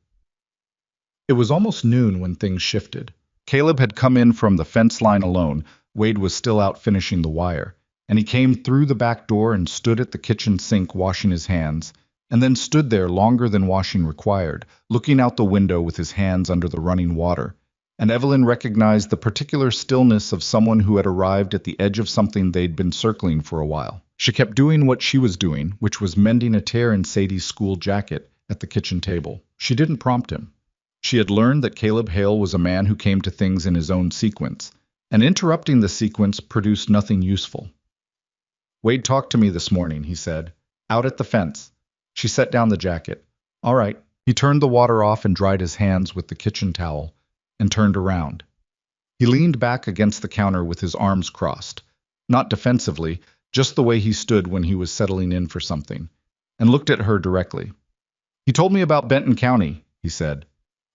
It was almost noon when things shifted. Caleb had come in from the fence line alone. Wade was still out finishing the wire, and he came through the back door and stood at the kitchen sink washing his hands, and then stood there longer than washing required, looking out the window with his hands under the running water. And Evelyn recognized the particular stillness of someone who had arrived at the edge of something they'd been circling for a while. She kept doing what she was doing, which was mending a tear in Sadie's school jacket at the kitchen table. She didn't prompt him. She had learned that Caleb Hale was a man who came to things in his own sequence, and interrupting the sequence produced nothing useful. "Wade talked to me this morning," he said. "Out at the fence." She set down the jacket. "All right." He turned the water off and dried his hands with the kitchen towel, and turned around. He leaned back against the counter with his arms crossed, not defensively, just the way he stood when he was settling in for something, and looked at her directly. "He told me about Benton County," he said.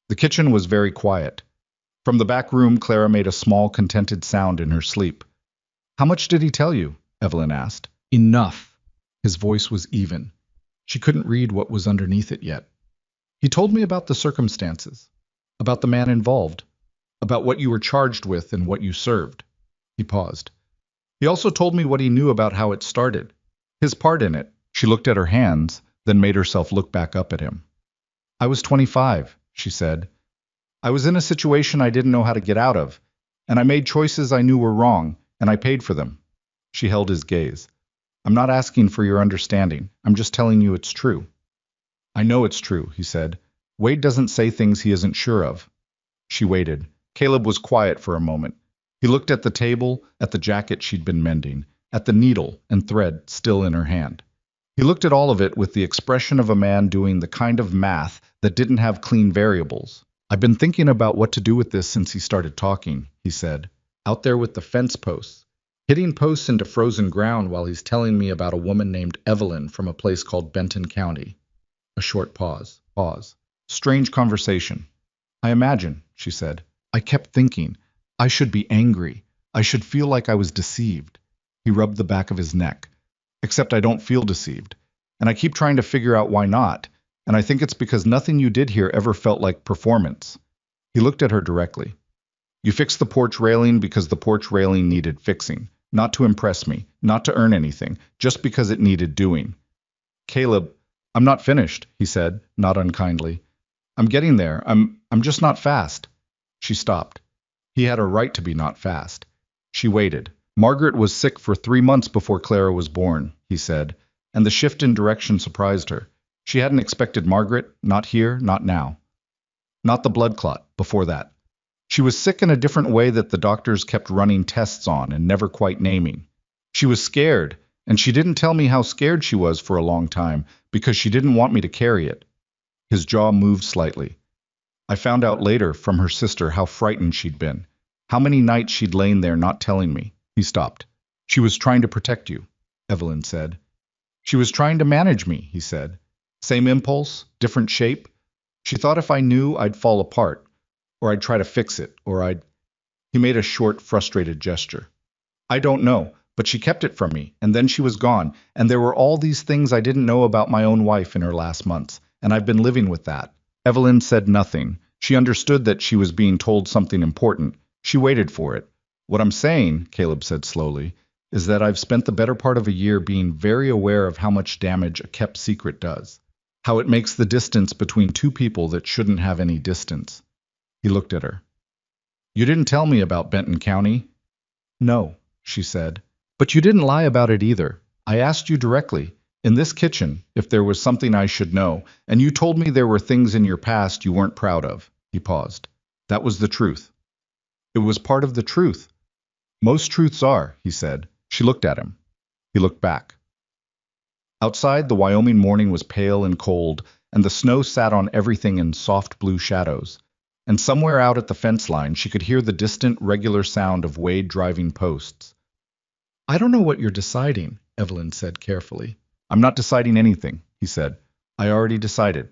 The kitchen was very quiet. From the back room, Clara made a small, contented sound in her sleep. How much did he tell you? Evelyn asked. Enough. His voice was even. She couldn't read what was underneath it yet. He told me about the circumstances, about the man involved, about what you were charged with and what you served. He paused. He also told me what he knew about how it started, his part in it. She looked at her hands, then made herself look back up at him. I was 25, she said. I was in a situation I didn't know how to get out of, and I made choices I knew were wrong, and I paid for them. She held his gaze. I'm not asking for your understanding. I'm just telling you it's true. I know it's true, he said. Wade doesn't say things he isn't sure of. She waited. Caleb was quiet for a moment. He looked at the table, at the jacket she'd been mending, at the needle and thread still in her hand. He looked at all of it with the expression of a man doing the kind of math that didn't have clean variables. I've been thinking about what to do with this since he started talking, he said. Out there with the fence posts, hitting posts into frozen ground while he's telling me about a woman named Evelyn from a place called Benton County. A short pause. Strange conversation. I imagine, she said. I kept thinking, I should be angry. I should feel like I was deceived. He rubbed the back of his neck. Except I don't feel deceived. And I keep trying to figure out why not. And I think it's because nothing you did here ever felt like performance. He looked at her directly. You fixed the porch railing because the porch railing needed fixing. Not to impress me, not to earn anything, just because it needed doing. Caleb, I'm not finished, he said, not unkindly. I'm getting there. I'm just not fast. She stopped. He had a right to be not fast. She waited. Margaret was sick for 3 months before Clara was born, he said, and the shift in direction surprised her. She hadn't expected Margaret, not here, not now. Not the blood clot, before that. She was sick in a different way that the doctors kept running tests on and never quite naming. She was scared, and she didn't tell me how scared she was for a long time because she didn't want me to carry it. His jaw moved slightly. I found out later from her sister how frightened she'd been, how many nights she'd lain there not telling me. He stopped. She was trying to protect you, Evelyn said. She was trying to manage me, he said. Same impulse, different shape. She thought if I knew, I'd fall apart, or I'd try to fix it, or I'd... He made a short, frustrated gesture. I don't know, but she kept it from me, and then she was gone, and there were all these things I didn't know about my own wife in her last months, and I've been living with that. Evelyn said nothing. She understood that she was being told something important. She waited for it. What I'm saying, Caleb said slowly, is that I've spent the better part of a year being very aware of how much damage a kept secret does. How it makes the distance between two people that shouldn't have any distance. He looked at her. You didn't tell me about Benton County. No, she said. But you didn't lie about it either. I asked you directly, in this kitchen, if there was something I should know, and you told me there were things in your past you weren't proud of. He paused. That was the truth. It was part of the truth. Most truths are, he said. She looked at him. He looked back. Outside, the Wyoming morning was pale and cold, and the snow sat on everything in soft blue shadows. And somewhere out at the fence line, she could hear the distant, regular sound of Wade driving posts. I don't know what you're deciding, Evelyn said carefully. I'm not deciding anything, he said. I already decided.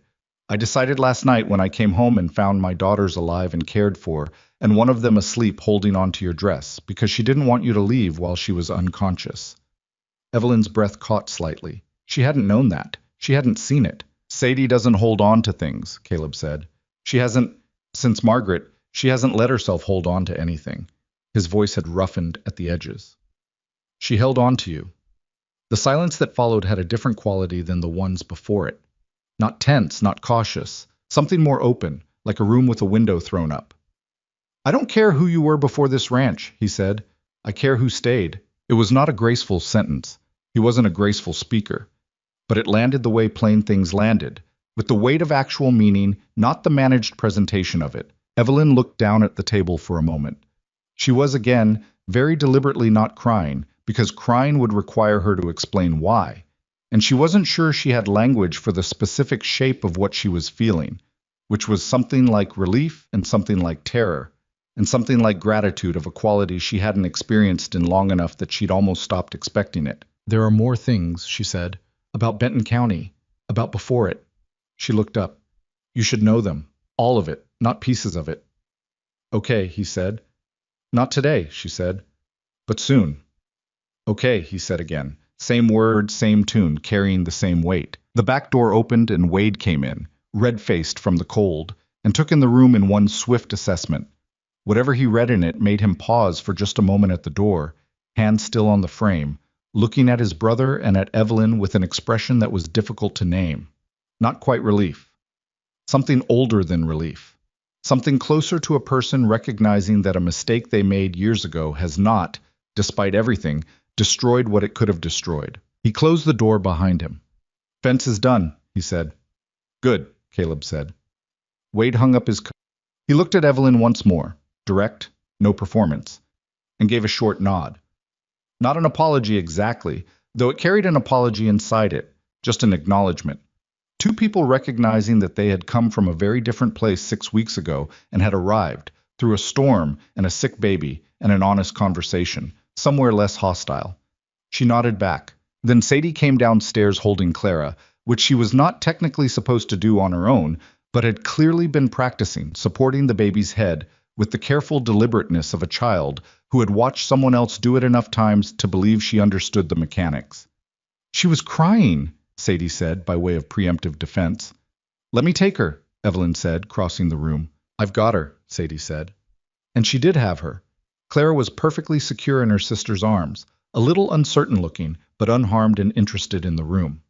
I decided last night when I came home and found my daughters alive and cared for, and one of them asleep holding onto your dress, because she didn't want you to leave while she was unconscious. Evelyn's breath caught slightly. She hadn't known that. She hadn't seen it. Sadie doesn't hold on to things, Caleb said. She hasn't, since Margaret, she hasn't let herself hold on to anything. His voice had roughened at the edges. She held on to you. The silence that followed had a different quality than the ones before it. Not tense, not cautious. Something more open, like a room with a window thrown up. I don't care who you were before this ranch, he said. I care who stayed. It was not a graceful sentence. He wasn't a graceful speaker. But it landed the way plain things landed, with the weight of actual meaning, not the managed presentation of it. Evelyn looked down at the table for a moment. She was again, very deliberately not crying, because crying would require her to explain why. And she wasn't sure she had language for the specific shape of what she was feeling, which was something like relief and something like terror, and something like gratitude of a quality she hadn't experienced in long enough that she'd almost stopped expecting it. There are more things, she said, about Benton County, about before it. She looked up. You should know them. All of it, not pieces of it. Okay, he said. Not today, she said. But soon. Okay, he said again. Same word, same tune, carrying the same weight. The back door opened and Wade came in, red-faced from the cold, and took in the room in one swift assessment. Whatever he read in it made him pause for just a moment at the door, hand still on the frame, looking at his brother and at Evelyn with an expression that was difficult to name. Not quite relief. Something older than relief. Something closer to a person recognizing that a mistake they made years ago has not, despite everything, destroyed what it could have destroyed. He closed the door behind him. Fence is done, he said. Good, Caleb said. Wade hung up his coat. He looked at Evelyn once more, direct, no performance, and gave a short nod. Not an apology exactly, though it carried an apology inside it, just an acknowledgement. Two people recognizing that they had come from a very different place 6 weeks ago and had arrived, through a storm and a sick baby and an honest conversation, somewhere less hostile. She nodded back. Then Sadie came downstairs holding Clara, which she was not technically supposed to do on her own, but had clearly been practicing, supporting the baby's head with the careful deliberateness of a child who had watched someone else do it enough times to believe she understood the mechanics. She was crying, Sadie said, by way of preemptive defense. Let me take her, Evelyn said, crossing the room. I've got her, Sadie said. And she did have her. Clara was perfectly secure in her sister's arms, a little uncertain looking, but unharmed and interested in the room.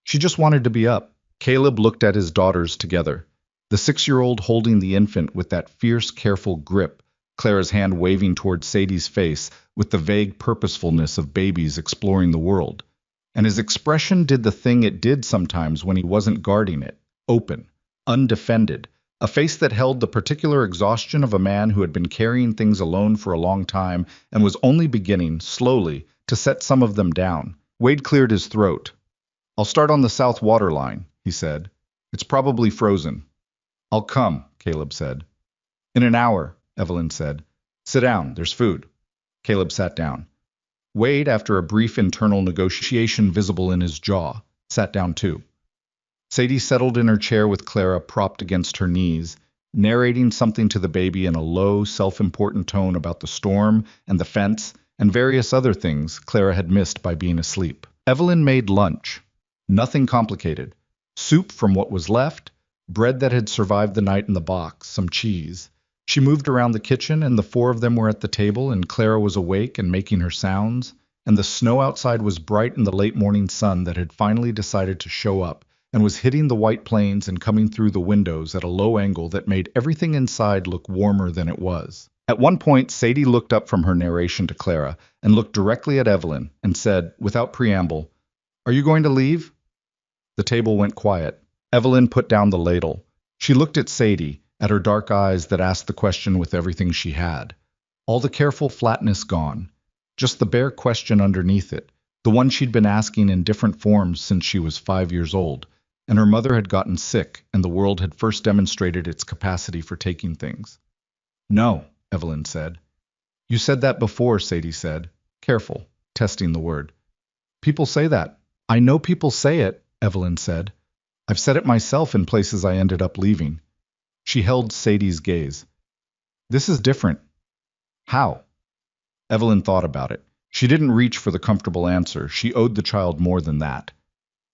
She just wanted to be up. Caleb looked at his daughters together, the 6-year-old holding the infant with that fierce, careful grip, Clara's hand waving toward Sadie's face with the vague purposefulness of babies exploring the world. And his expression did the thing it did sometimes when he wasn't guarding it, open, undefended, a face that held the particular exhaustion of a man who had been carrying things alone for a long time and was only beginning, slowly, to set some of them down. Wade cleared his throat. I'll start on the south water line, he said. It's probably frozen. I'll come, Caleb said. In an hour, Evelyn said. Sit down, there's food. Caleb sat down. Wade, after a brief internal negotiation visible in his jaw, sat down too. Sadie settled in her chair with Clara propped against her knees, narrating something to the baby in a low, self-important tone about the storm and the fence and various other things Clara had missed by being asleep. Evelyn made lunch. Nothing complicated. Soup from what was left, bread that had survived the night in the box, some cheese. She moved around the kitchen, and the 4 of them were at the table, and Clara was awake and making her sounds, and the snow outside was bright in the late morning sun that had finally decided to show up, and was hitting the white plains and coming through the windows at a low angle that made everything inside look warmer than it was. At one point, Sadie looked up from her narration to Clara, and looked directly at Evelyn, and said, without preamble, Are you going to leave? The table went quiet. Evelyn put down the ladle. She looked at Sadie, at her dark eyes that asked the question with everything she had. All the careful flatness gone. Just the bare question underneath it, the one she'd been asking in different forms since she was 5 years old, and her mother had gotten sick, and the world had first demonstrated its capacity for taking things. No, Evelyn said. You said that before, Sadie said, careful, testing the word. People say that. I know people say it, Evelyn said. I've said it myself in places I ended up leaving. She held Sadie's gaze. This is different. How? Evelyn thought about it. She didn't reach for the comfortable answer. She owed the child more than that.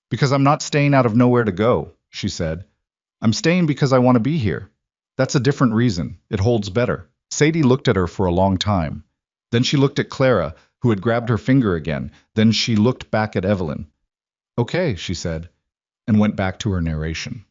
Because I'm not staying out of nowhere to go, she said. I'm staying because I want to be here. That's a different reason. It holds better. Sadie looked at her for a long time. Then she looked at Clara, who had grabbed her finger again. Then she looked back at Evelyn. Okay, she said, and went back to her narration.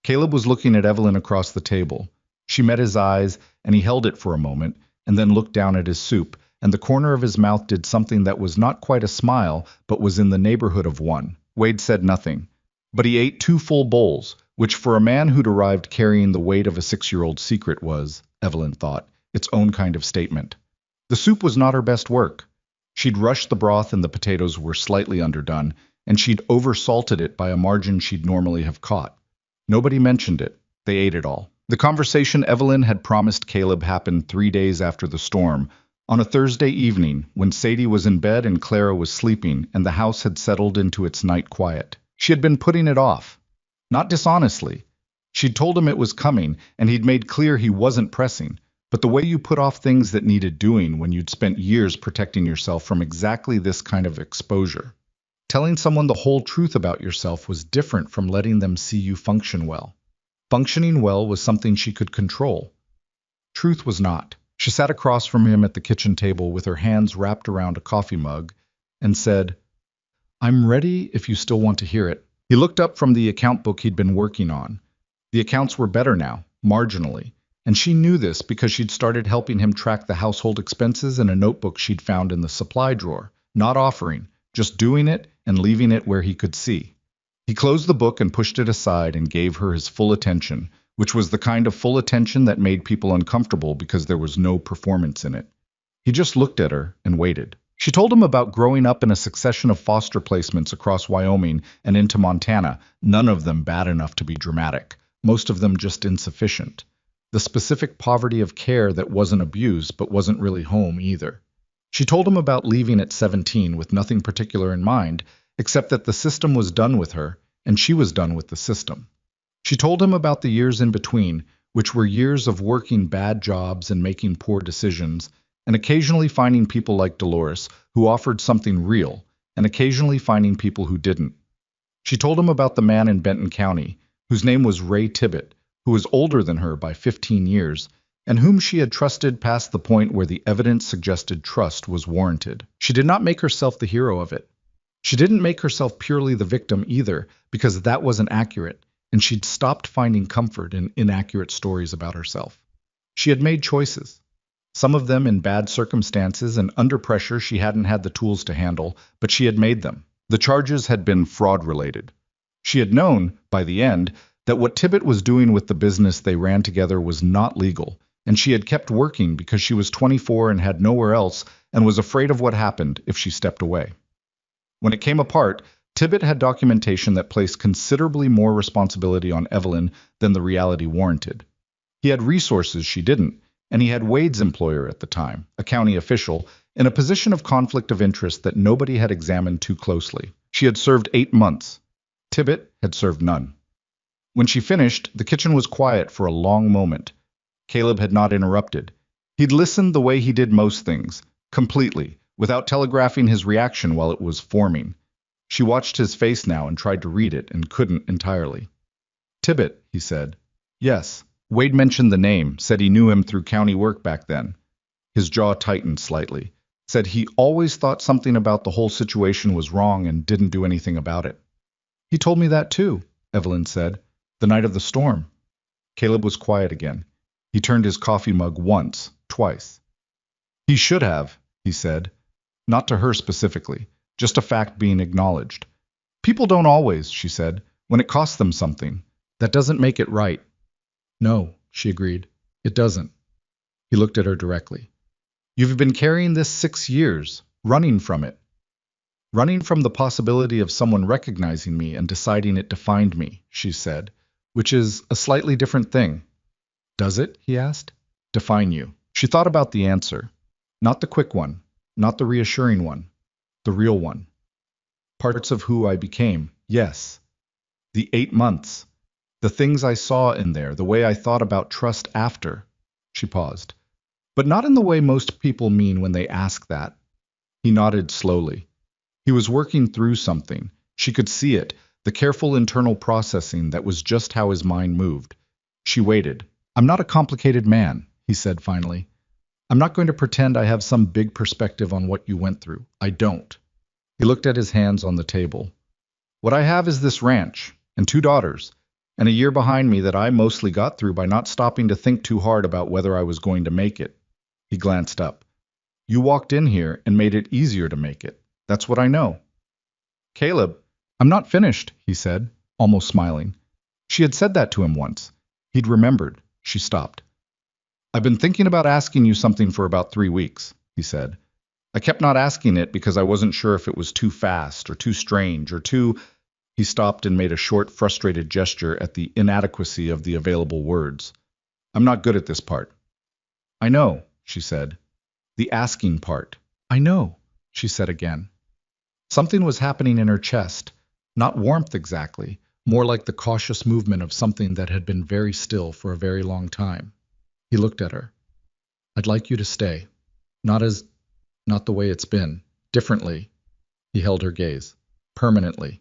Caleb was looking at Evelyn across the table. She met his eyes, and he held it for a moment, and then looked down at his soup, and the corner of his mouth did something that was not quite a smile, but was in the neighborhood of one. Wade said nothing. But he ate 2 full bowls, which for a man who'd arrived carrying the weight of a 6-year-old secret was, Evelyn thought, its own kind of statement. The soup was not her best work. She'd rushed the broth and the potatoes were slightly underdone, and she'd oversalted it by a margin she'd normally have caught. Nobody mentioned it. They ate it all. The conversation Evelyn had promised Caleb happened 3 days after the storm, on a Thursday evening when Sadie was in bed and Clara was sleeping and the house had settled into its night quiet. She had been putting it off. Not dishonestly. She'd told him it was coming, and he'd made clear he wasn't pressing, but the way you put off things that needed doing when you'd spent years protecting yourself from exactly this kind of exposure. Telling someone the whole truth about yourself was different from letting them see you function well. Functioning well was something she could control. Truth was not. She sat across from him at the kitchen table with her hands wrapped around a coffee mug and said, "I'm ready if you still want to hear it." He looked up from the account book he'd been working on. The accounts were better now, marginally, and she knew this because she'd started helping him track the household expenses in a notebook she'd found in the supply drawer, not offering, just doing it and leaving it where he could see. He closed the book and pushed it aside and gave her his full attention, which was the kind of full attention that made people uncomfortable because there was no performance in it. He just looked at her and waited. She told him about growing up in a succession of foster placements across Wyoming and into Montana, none of them bad enough to be dramatic, most of them just insufficient. The specific poverty of care that wasn't abuse but wasn't really home either. She told him about leaving at 17 with nothing particular in mind, except that the system was done with her, and she was done with the system. She told him about the years in between, which were years of working bad jobs and making poor decisions, and occasionally finding people like Dolores who offered something real, and occasionally finding people who didn't. She told him about the man in Benton County, whose name was Ray Tibbet, who was older than her by 15 years, and whom she had trusted past the point where the evidence suggested trust was warranted. She did not make herself the hero of it. She didn't make herself purely the victim either, because that wasn't accurate, and she'd stopped finding comfort in inaccurate stories about herself. She had made choices. Some of them in bad circumstances and under pressure she hadn't had the tools to handle, but she had made them. The charges had been fraud-related. She had known, by the end, that what Tibbet was doing with the business they ran together was not legal, and she had kept working because she was 24 and had nowhere else and was afraid of what happened if she stepped away. When it came apart, Tibbet had documentation that placed considerably more responsibility on Evelyn than the reality warranted. He had resources she didn't, and he had Wade's employer at the time, a county official, in a position of conflict of interest that nobody had examined too closely. She had served 8 months. Tibbet had served none. When she finished, the kitchen was quiet for a long moment. Caleb had not interrupted. He'd listened the way he did most things, completely, without telegraphing his reaction while it was forming. She watched his face now and tried to read it and couldn't entirely. "Tibbet," he said. "Yes." Wade mentioned the name, said he knew him through county work back then. His jaw tightened slightly. Said he always thought something about the whole situation was wrong and didn't do anything about it. "He told me that too," Evelyn said. "The night of the storm." Caleb was quiet again. He turned his coffee mug once, twice. "He should have," he said. Not to her specifically, just a fact being acknowledged. "People don't always," she said, "when it costs them something. That doesn't make it right." "No," she agreed. "It doesn't." He looked at her directly. "You've been carrying this 6 years, running from it. Running from the possibility of someone recognizing me and deciding it defined me," she said, "which is a slightly different thing." "Does it?" he asked. "Define you." She thought about the answer. Not the quick one, not the reassuring one, the real one. "Parts of who I became, yes. The 8 months. The things I saw in there, the way I thought about trust after." She paused. "But not in the way most people mean when they ask that." He nodded slowly. He was working through something. She could see it, the careful internal processing that was just how his mind moved. She waited. "I'm not a complicated man," he said finally. "I'm not going to pretend I have some big perspective on what you went through. I don't." He looked at his hands on the table. "What I have is this ranch, and 2 daughters, and a year behind me that I mostly got through by not stopping to think too hard about whether I was going to make it." He glanced up. "You walked in here and made it easier to make it. That's what I know." "Caleb, I'm not finished," he said, almost smiling. She had said that to him once. He'd remembered. She stopped. "I've been thinking about asking you something for about 3 weeks," he said. "I kept not asking it because I wasn't sure if it was too fast or too strange or too—" He stopped and made a short, frustrated gesture at the inadequacy of the available words. "I'm not good at this part." "I know," she said. "The asking part." "I know," she said again. Something was happening in her chest, not warmth exactly, more like the cautious movement of something that had been very still for a very long time. He looked at her. I'd like you to stay. Not as, not the way it's been. Differently. He held her gaze. Permanently.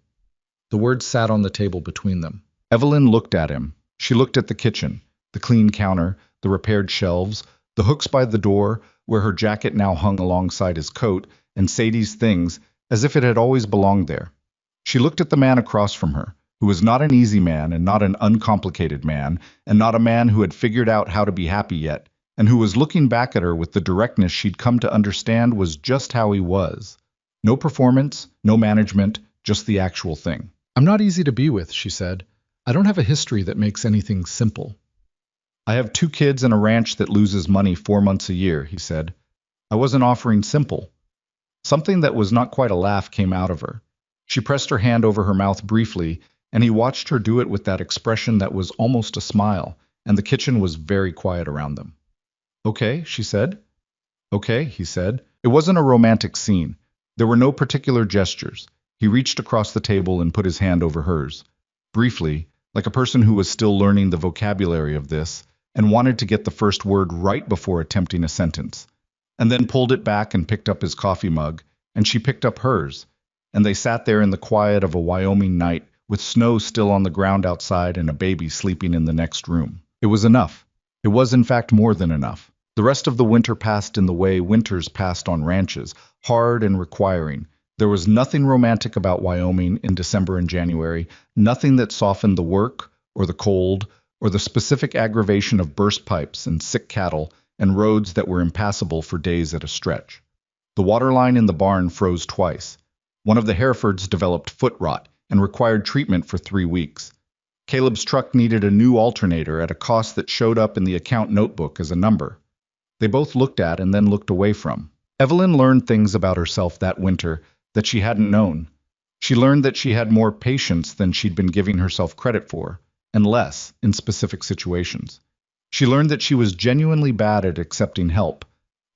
The words sat on the table between them. Evelyn looked at him. She looked at the kitchen, the clean counter, the repaired shelves, the hooks by the door, where her jacket now hung alongside his coat, and Sadie's things, as if it had always belonged there. She looked at the man across from her, who was not an easy man and not an uncomplicated man, and not a man who had figured out how to be happy yet, and who was looking back at her with the directness she'd come to understand was just how he was. No performance, no management, just the actual thing. I'm not easy to be with, she said. I don't have a history that makes anything simple. I have 2 kids and a ranch that loses money 4 months a year, he said. I wasn't offering simple. Something that was not quite a laugh came out of her. She pressed her hand over her mouth briefly, and he watched her do it with that expression that was almost a smile, and the kitchen was very quiet around them. Okay, she said. Okay, he said. It wasn't a romantic scene. There were no particular gestures. He reached across the table and put his hand over hers. Briefly, like a person who was still learning the vocabulary of this, and wanted to get the first word right before attempting a sentence, and then pulled it back and picked up his coffee mug, and she picked up hers, and they sat there in the quiet of a Wyoming night with snow still on the ground outside and a baby sleeping in the next room. It was enough. It was in fact more than enough. The rest of the winter passed in the way winters passed on ranches, hard and requiring. There was nothing romantic about Wyoming in December and January, nothing that softened the work, or the cold, or the specific aggravation of burst pipes and sick cattle and roads that were impassable for days at a stretch. The water line in the barn froze twice. One of the Herefords developed foot rot and required treatment for 3 weeks. Caleb's truck needed a new alternator at a cost that showed up in the account notebook as a number. They both looked at and then looked away from. Evelyn learned things about herself that winter that she hadn't known. She learned that she had more patience than she'd been giving herself credit for, and less in specific situations. She learned that she was genuinely bad at accepting help,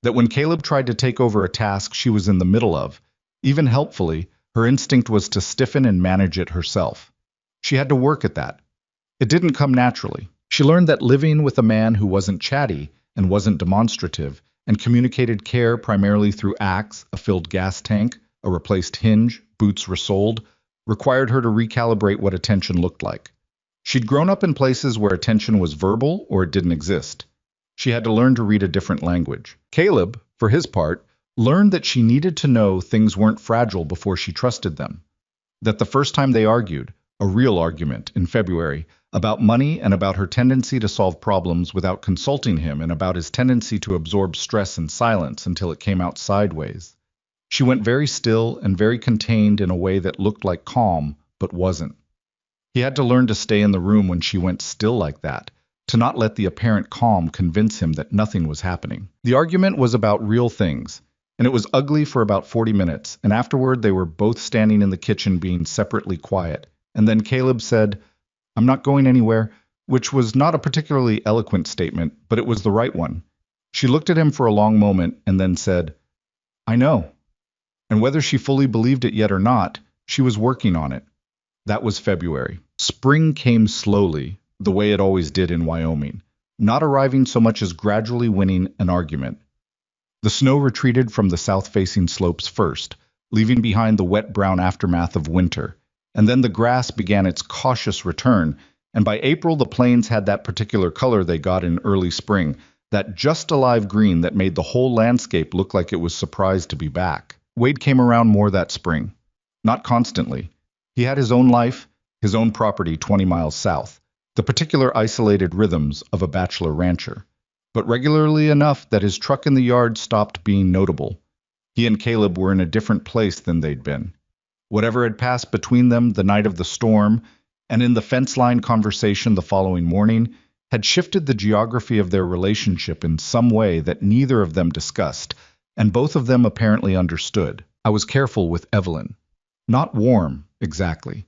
that when Caleb tried to take over a task she was in the middle of, even helpfully, her instinct was to stiffen and manage it herself. She had to work at that. It didn't come naturally. She learned that living with a man who wasn't chatty and wasn't demonstrative, and communicated care primarily through acts, a filled gas tank, a replaced hinge, boots resoled, required her to recalibrate what attention looked like. She'd grown up in places where attention was verbal or it didn't exist. She had to learn to read a different language. Caleb, for his part, learned that she needed to know things weren't fragile before she trusted them. That the first time they argued, a real argument in February, about money and about her tendency to solve problems without consulting him and about his tendency to absorb stress in silence until it came out sideways. She went very still and very contained in a way that looked like calm, but wasn't. He had to learn to stay in the room when she went still like that, to not let the apparent calm convince him that nothing was happening. The argument was about real things, and it was ugly for about 40 minutes, and afterward they were both standing in the kitchen being separately quiet, and then Caleb said, "I'm not going anywhere," which was not a particularly eloquent statement, but it was the right one. She looked at him for a long moment and then said, "I know." And whether she fully believed it yet or not, she was working on it. That was February. Spring came slowly, the way it always did in Wyoming, not arriving so much as gradually winning an argument. The snow retreated from the south-facing slopes first, leaving behind the wet brown aftermath of winter, and then the grass began its cautious return, and by April the plains had that particular color they got in early spring, that just alive green that made the whole landscape look like it was surprised to be back. Wade came around more that spring. Not constantly. He had his own life, his own property 20 miles south, the particular isolated rhythms of a bachelor rancher, but regularly enough that his truck in the yard stopped being notable. He and Caleb were in a different place than they'd been. Whatever had passed between them the night of the storm, and in the fence line conversation the following morning, had shifted the geography of their relationship in some way that neither of them discussed, and both of them apparently understood. I was careful with Evelyn. Not warm, exactly.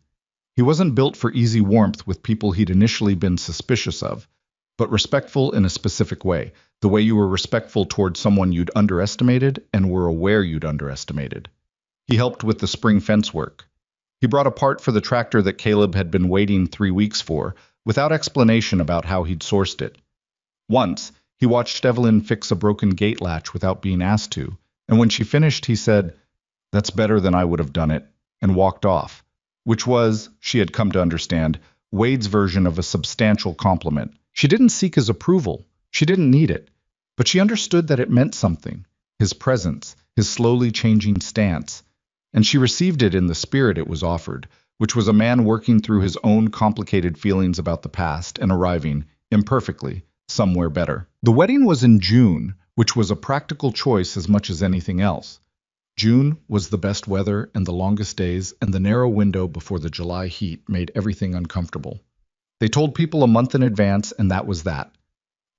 He wasn't built for easy warmth with people he'd initially been suspicious of, but respectful in a specific way, the way you were respectful toward someone you'd underestimated and were aware you'd underestimated. He helped with the spring fence work. He brought a part for the tractor that Caleb had been waiting 3 weeks for, without explanation about how he'd sourced it. Once, He watched Evelyn fix a broken gate latch without being asked to, and when she finished, he said, "That's better than I would have done it," and walked off, which was, she had come to understand, Wade's version of a substantial compliment. She didn't seek his approval. She didn't need it. But she understood that it meant something, his presence, his slowly changing stance, and she received it in the spirit it was offered, which was a man working through his own complicated feelings about the past and arriving, imperfectly, somewhere better. The wedding was in June, which was a practical choice as much as anything else. June was the best weather and the longest days, and the narrow window before the July heat made everything uncomfortable. They told people a month in advance, and that was that.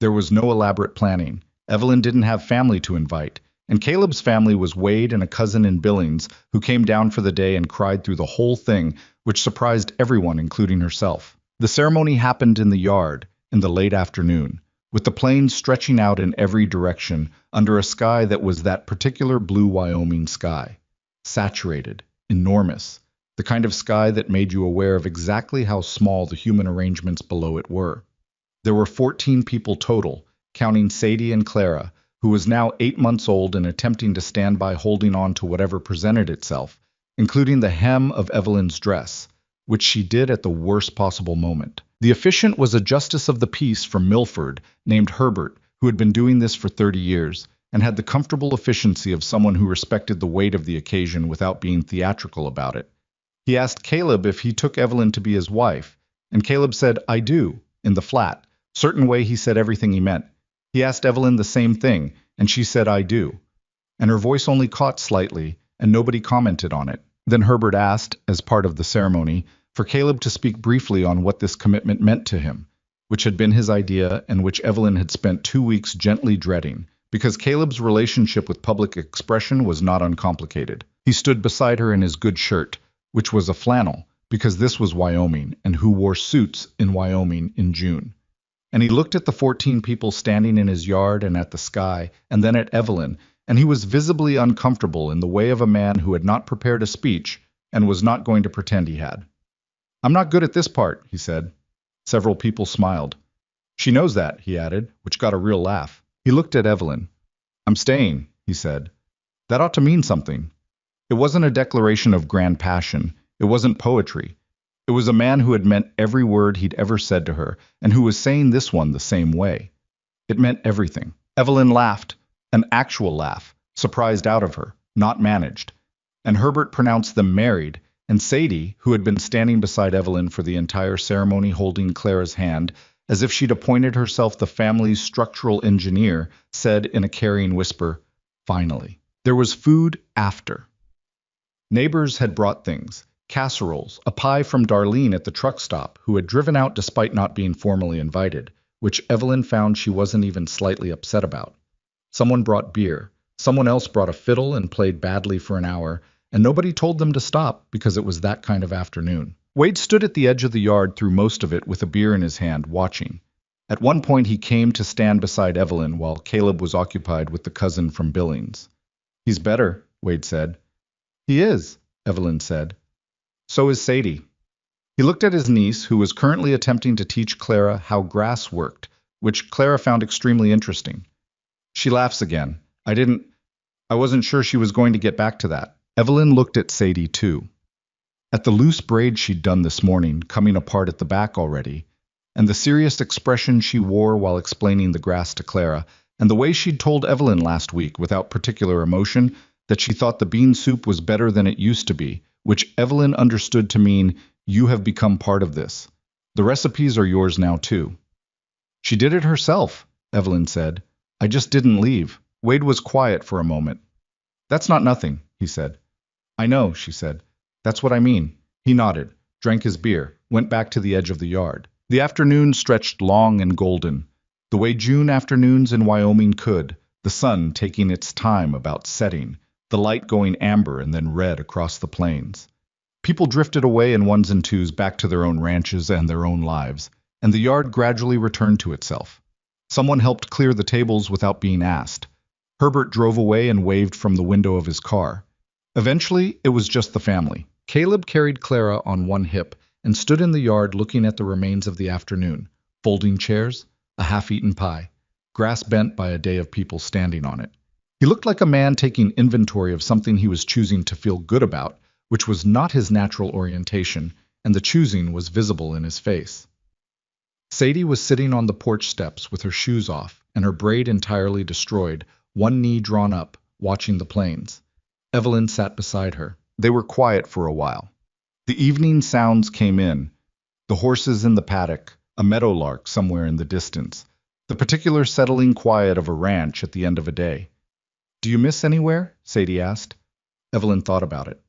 There was no elaborate planning. Evelyn didn't have family to invite, and Caleb's family was Wade and a cousin in Billings who came down for the day and cried through the whole thing, which surprised everyone, including herself. The ceremony happened in the yard in the late afternoon, with the plains stretching out in every direction under a sky that was that particular blue Wyoming sky. Saturated, enormous, the kind of sky that made you aware of exactly how small the human arrangements below it were. There were 14 people total, counting Sadie and Clara, who was now 8 months old and attempting to stand by holding on to whatever presented itself, including the hem of Evelyn's dress, which she did at the worst possible moment. The officiant was a justice of the peace from Milford named Herbert, who had been doing this for 30 years, and had the comfortable efficiency of someone who respected the weight of the occasion without being theatrical about it. He asked Caleb if he took Evelyn to be his wife, and Caleb said, "I do," in the flat, certain way he said everything he meant. He asked Evelyn the same thing, and she said, "I do." And her voice only caught slightly, and nobody commented on it. Then Herbert asked, as part of the ceremony, for Caleb to speak briefly on what this commitment meant to him, which had been his idea and which Evelyn had spent 2 weeks gently dreading, because Caleb's relationship with public expression was not uncomplicated. He stood beside her in his good shirt, which was a flannel, because this was Wyoming, and who wore suits in Wyoming in June. And he looked at the 14 people standing in his yard and at the sky, and then at Evelyn, and he was visibly uncomfortable in the way of a man who had not prepared a speech and was not going to pretend he had. "I'm not good at this part," he said. Several people smiled. "She knows that," he added, which got a real laugh. He looked at Evelyn. "I'm staying," he said. That ought to mean something. It wasn't a declaration of grand passion. It wasn't poetry. It was a man who had meant every word he'd ever said to her, and who was saying this one the same way. It meant everything. Evelyn laughed, an actual laugh, surprised out of her, not managed. And Herbert pronounced them married, and Sadie, who had been standing beside Evelyn for the entire ceremony holding Clara's hand, as if she'd appointed herself the family's structural engineer, said in a carrying whisper, "Finally." There was food after. Neighbors had brought things, casseroles, a pie from Darlene at the truck stop, who had driven out despite not being formally invited, which Evelyn found she wasn't even slightly upset about. Someone brought beer. Someone else brought a fiddle and played badly for an hour, and nobody told them to stop because it was that kind of afternoon. Wade stood at the edge of the yard through most of it with a beer in his hand, watching. At one point he came to stand beside Evelyn while Caleb was occupied with the cousin from Billings. "He's better," Wade said. "He is," Evelyn said. "So is Sadie." He looked at his niece, who was currently attempting to teach Clara how grass worked, which Clara found extremely interesting. She laughs again. I wasn't sure she was going to get back to that." Evelyn looked at Sadie, too. At the loose braid she'd done this morning, coming apart at the back already, and the serious expression she wore while explaining the grass to Clara, and the way she'd told Evelyn last week, without particular emotion, that she thought the bean soup was better than it used to be, which Evelyn understood to mean, "You have become part of this. The recipes are yours now, too." "She did it herself," Evelyn said. "I just didn't leave." Wade was quiet for a moment. "That's not nothing," he said. "I know," she said. "That's what I mean." He nodded, drank his beer, went back to the edge of the yard. The afternoon stretched long and golden, the way June afternoons in Wyoming could, the sun taking its time about setting, the light going amber and then red across the plains. People drifted away in ones and twos back to their own ranches and their own lives, and the yard gradually returned to itself. Someone helped clear the tables without being asked. Herbert drove away and waved from the window of his car. Eventually, it was just the family. Caleb carried Clara on one hip and stood in the yard looking at the remains of the afternoon, folding chairs, a half-eaten pie. grass bent by a day of people standing on it. He looked like a man taking inventory of something he was choosing to feel good about, which was not his natural orientation, and the choosing was visible in his face. Sadie was sitting on the porch steps with her shoes off and her braid entirely destroyed, one knee drawn up, watching the plains. Evelyn sat beside her. They were quiet for a while. The evening sounds came in, the horses in the paddock, a meadowlark somewhere in the distance, the particular settling quiet of a ranch at the end of a day. "Do you miss anywhere?" Sadie asked. Evelyn thought about it.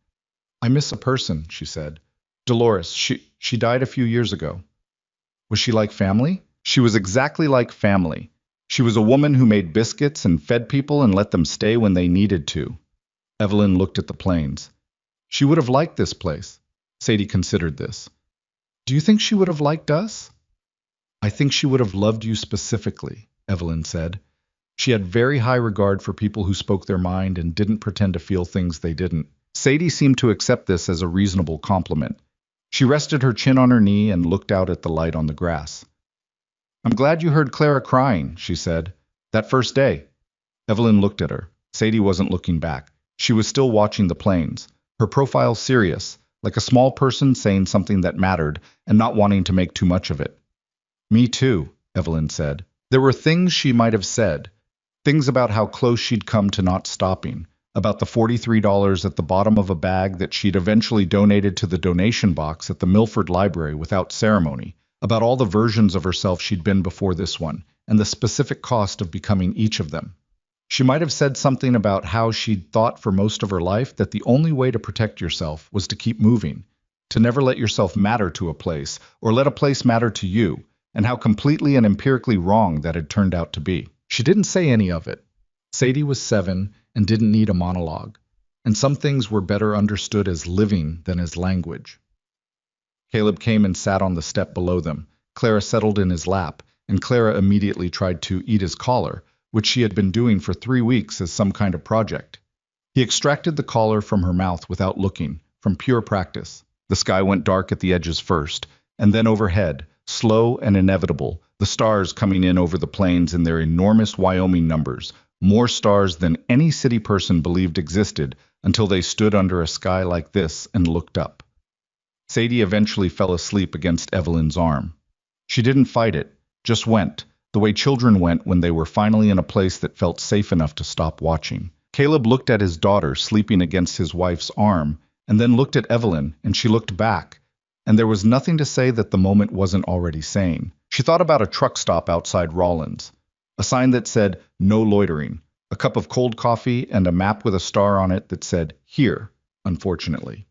"I miss a person," she said. "Dolores, she died a few years ago." "Was she like family?" "She was exactly like family. She was a woman who made biscuits and fed people and let them stay when they needed to." Evelyn looked at the plains. She would have liked this place. Sadie considered this. "Do you think she would have liked us?" "I think she would have loved you specifically," Evelyn said. She had very high regard for people who spoke their mind and didn't pretend to feel things they didn't. Sadie seemed to accept this as a reasonable compliment. She rested her chin on her knee and looked out at the light on the grass. "I'm glad you heard Clara crying," she said. "That first day." Evelyn looked at her. Sadie wasn't looking back. She was still watching the plains, her profile serious, like a small person saying something that mattered and not wanting to make too much of it. "Me too," Evelyn said. There were things she might have said, things about how close she'd come to not stopping, about the $43 at the bottom of a bag that she'd eventually donated to the donation box at the Milford Library without ceremony, about all the versions of herself she'd been before this one, and the specific cost of becoming each of them. She might have said something about how she'd thought for most of her life that the only way to protect yourself was to keep moving, to never let yourself matter to a place, or let a place matter to you, and how completely and empirically wrong that had turned out to be. She didn't say any of it. Sadie was 7 and didn't need a monologue, and some things were better understood as living than as language. Caleb came and sat on the step below them. Clara settled in his lap, and Clara immediately tried to eat his collar, which she had been doing for 3 weeks as some kind of project. He extracted the collar from her mouth without looking, from pure practice. The sky went dark at the edges first, and then overhead, slow and inevitable, the stars coming in over the plains in their enormous Wyoming numbers, more stars than any city person believed existed until they stood under a sky like this and looked up. Sadie eventually fell asleep against Evelyn's arm. She didn't fight it, just went, the way children went when they were finally in a place that felt safe enough to stop watching. Caleb looked at his daughter sleeping against his wife's arm, and then looked at Evelyn, and she looked back, and there was nothing to say that the moment wasn't already saying. She thought about a truck stop outside Rawlins, a sign that said, "No loitering," a cup of cold coffee, and a map with a star on it that said, "Here," unfortunately.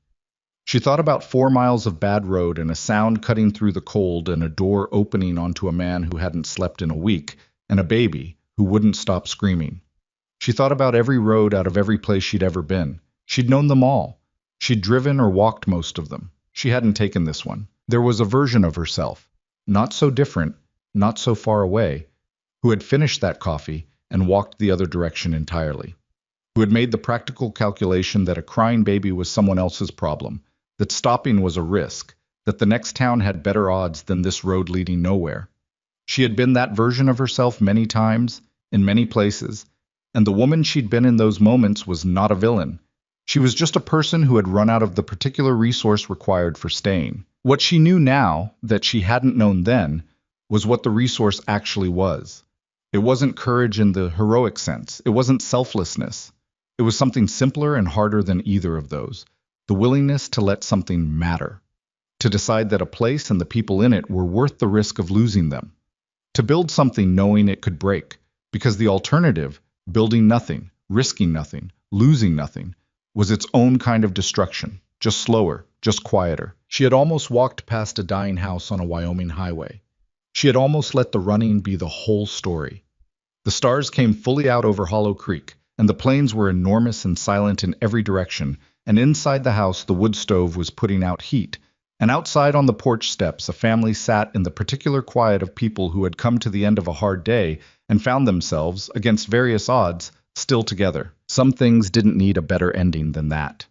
She thought about 4 miles of bad road and a sound cutting through the cold and a door opening onto a man who hadn't slept in a week, and a baby who wouldn't stop screaming. She thought about every road out of every place she'd ever been. She'd known them all. She'd driven or walked most of them. She hadn't taken this one. There was a version of herself, not so different, not so far away, who had finished that coffee and walked the other direction entirely, who had made the practical calculation that a crying baby was someone else's problem, that stopping was a risk, that the next town had better odds than this road leading nowhere. She had been that version of herself many times, in many places, and the woman she'd been in those moments was not a villain. She was just a person who had run out of the particular resource required for staying. What she knew now, that she hadn't known then, was what the resource actually was. It wasn't courage in the heroic sense. It wasn't selflessness. It was something simpler and harder than either of those. The willingness to let something matter. To decide that a place and the people in it were worth the risk of losing them. To build something knowing it could break. Because the alternative, building nothing, risking nothing, losing nothing, was its own kind of destruction, just slower, just quieter. She had almost walked past a dying house on a Wyoming highway. She had almost let the running be the whole story. The stars came fully out over Hollow Creek, and the plains were enormous and silent in every direction, and inside the house the wood stove was putting out heat, and outside on the porch steps a family sat in the particular quiet of people who had come to the end of a hard day and found themselves, against various odds, still together. Some things didn't need a better ending than that.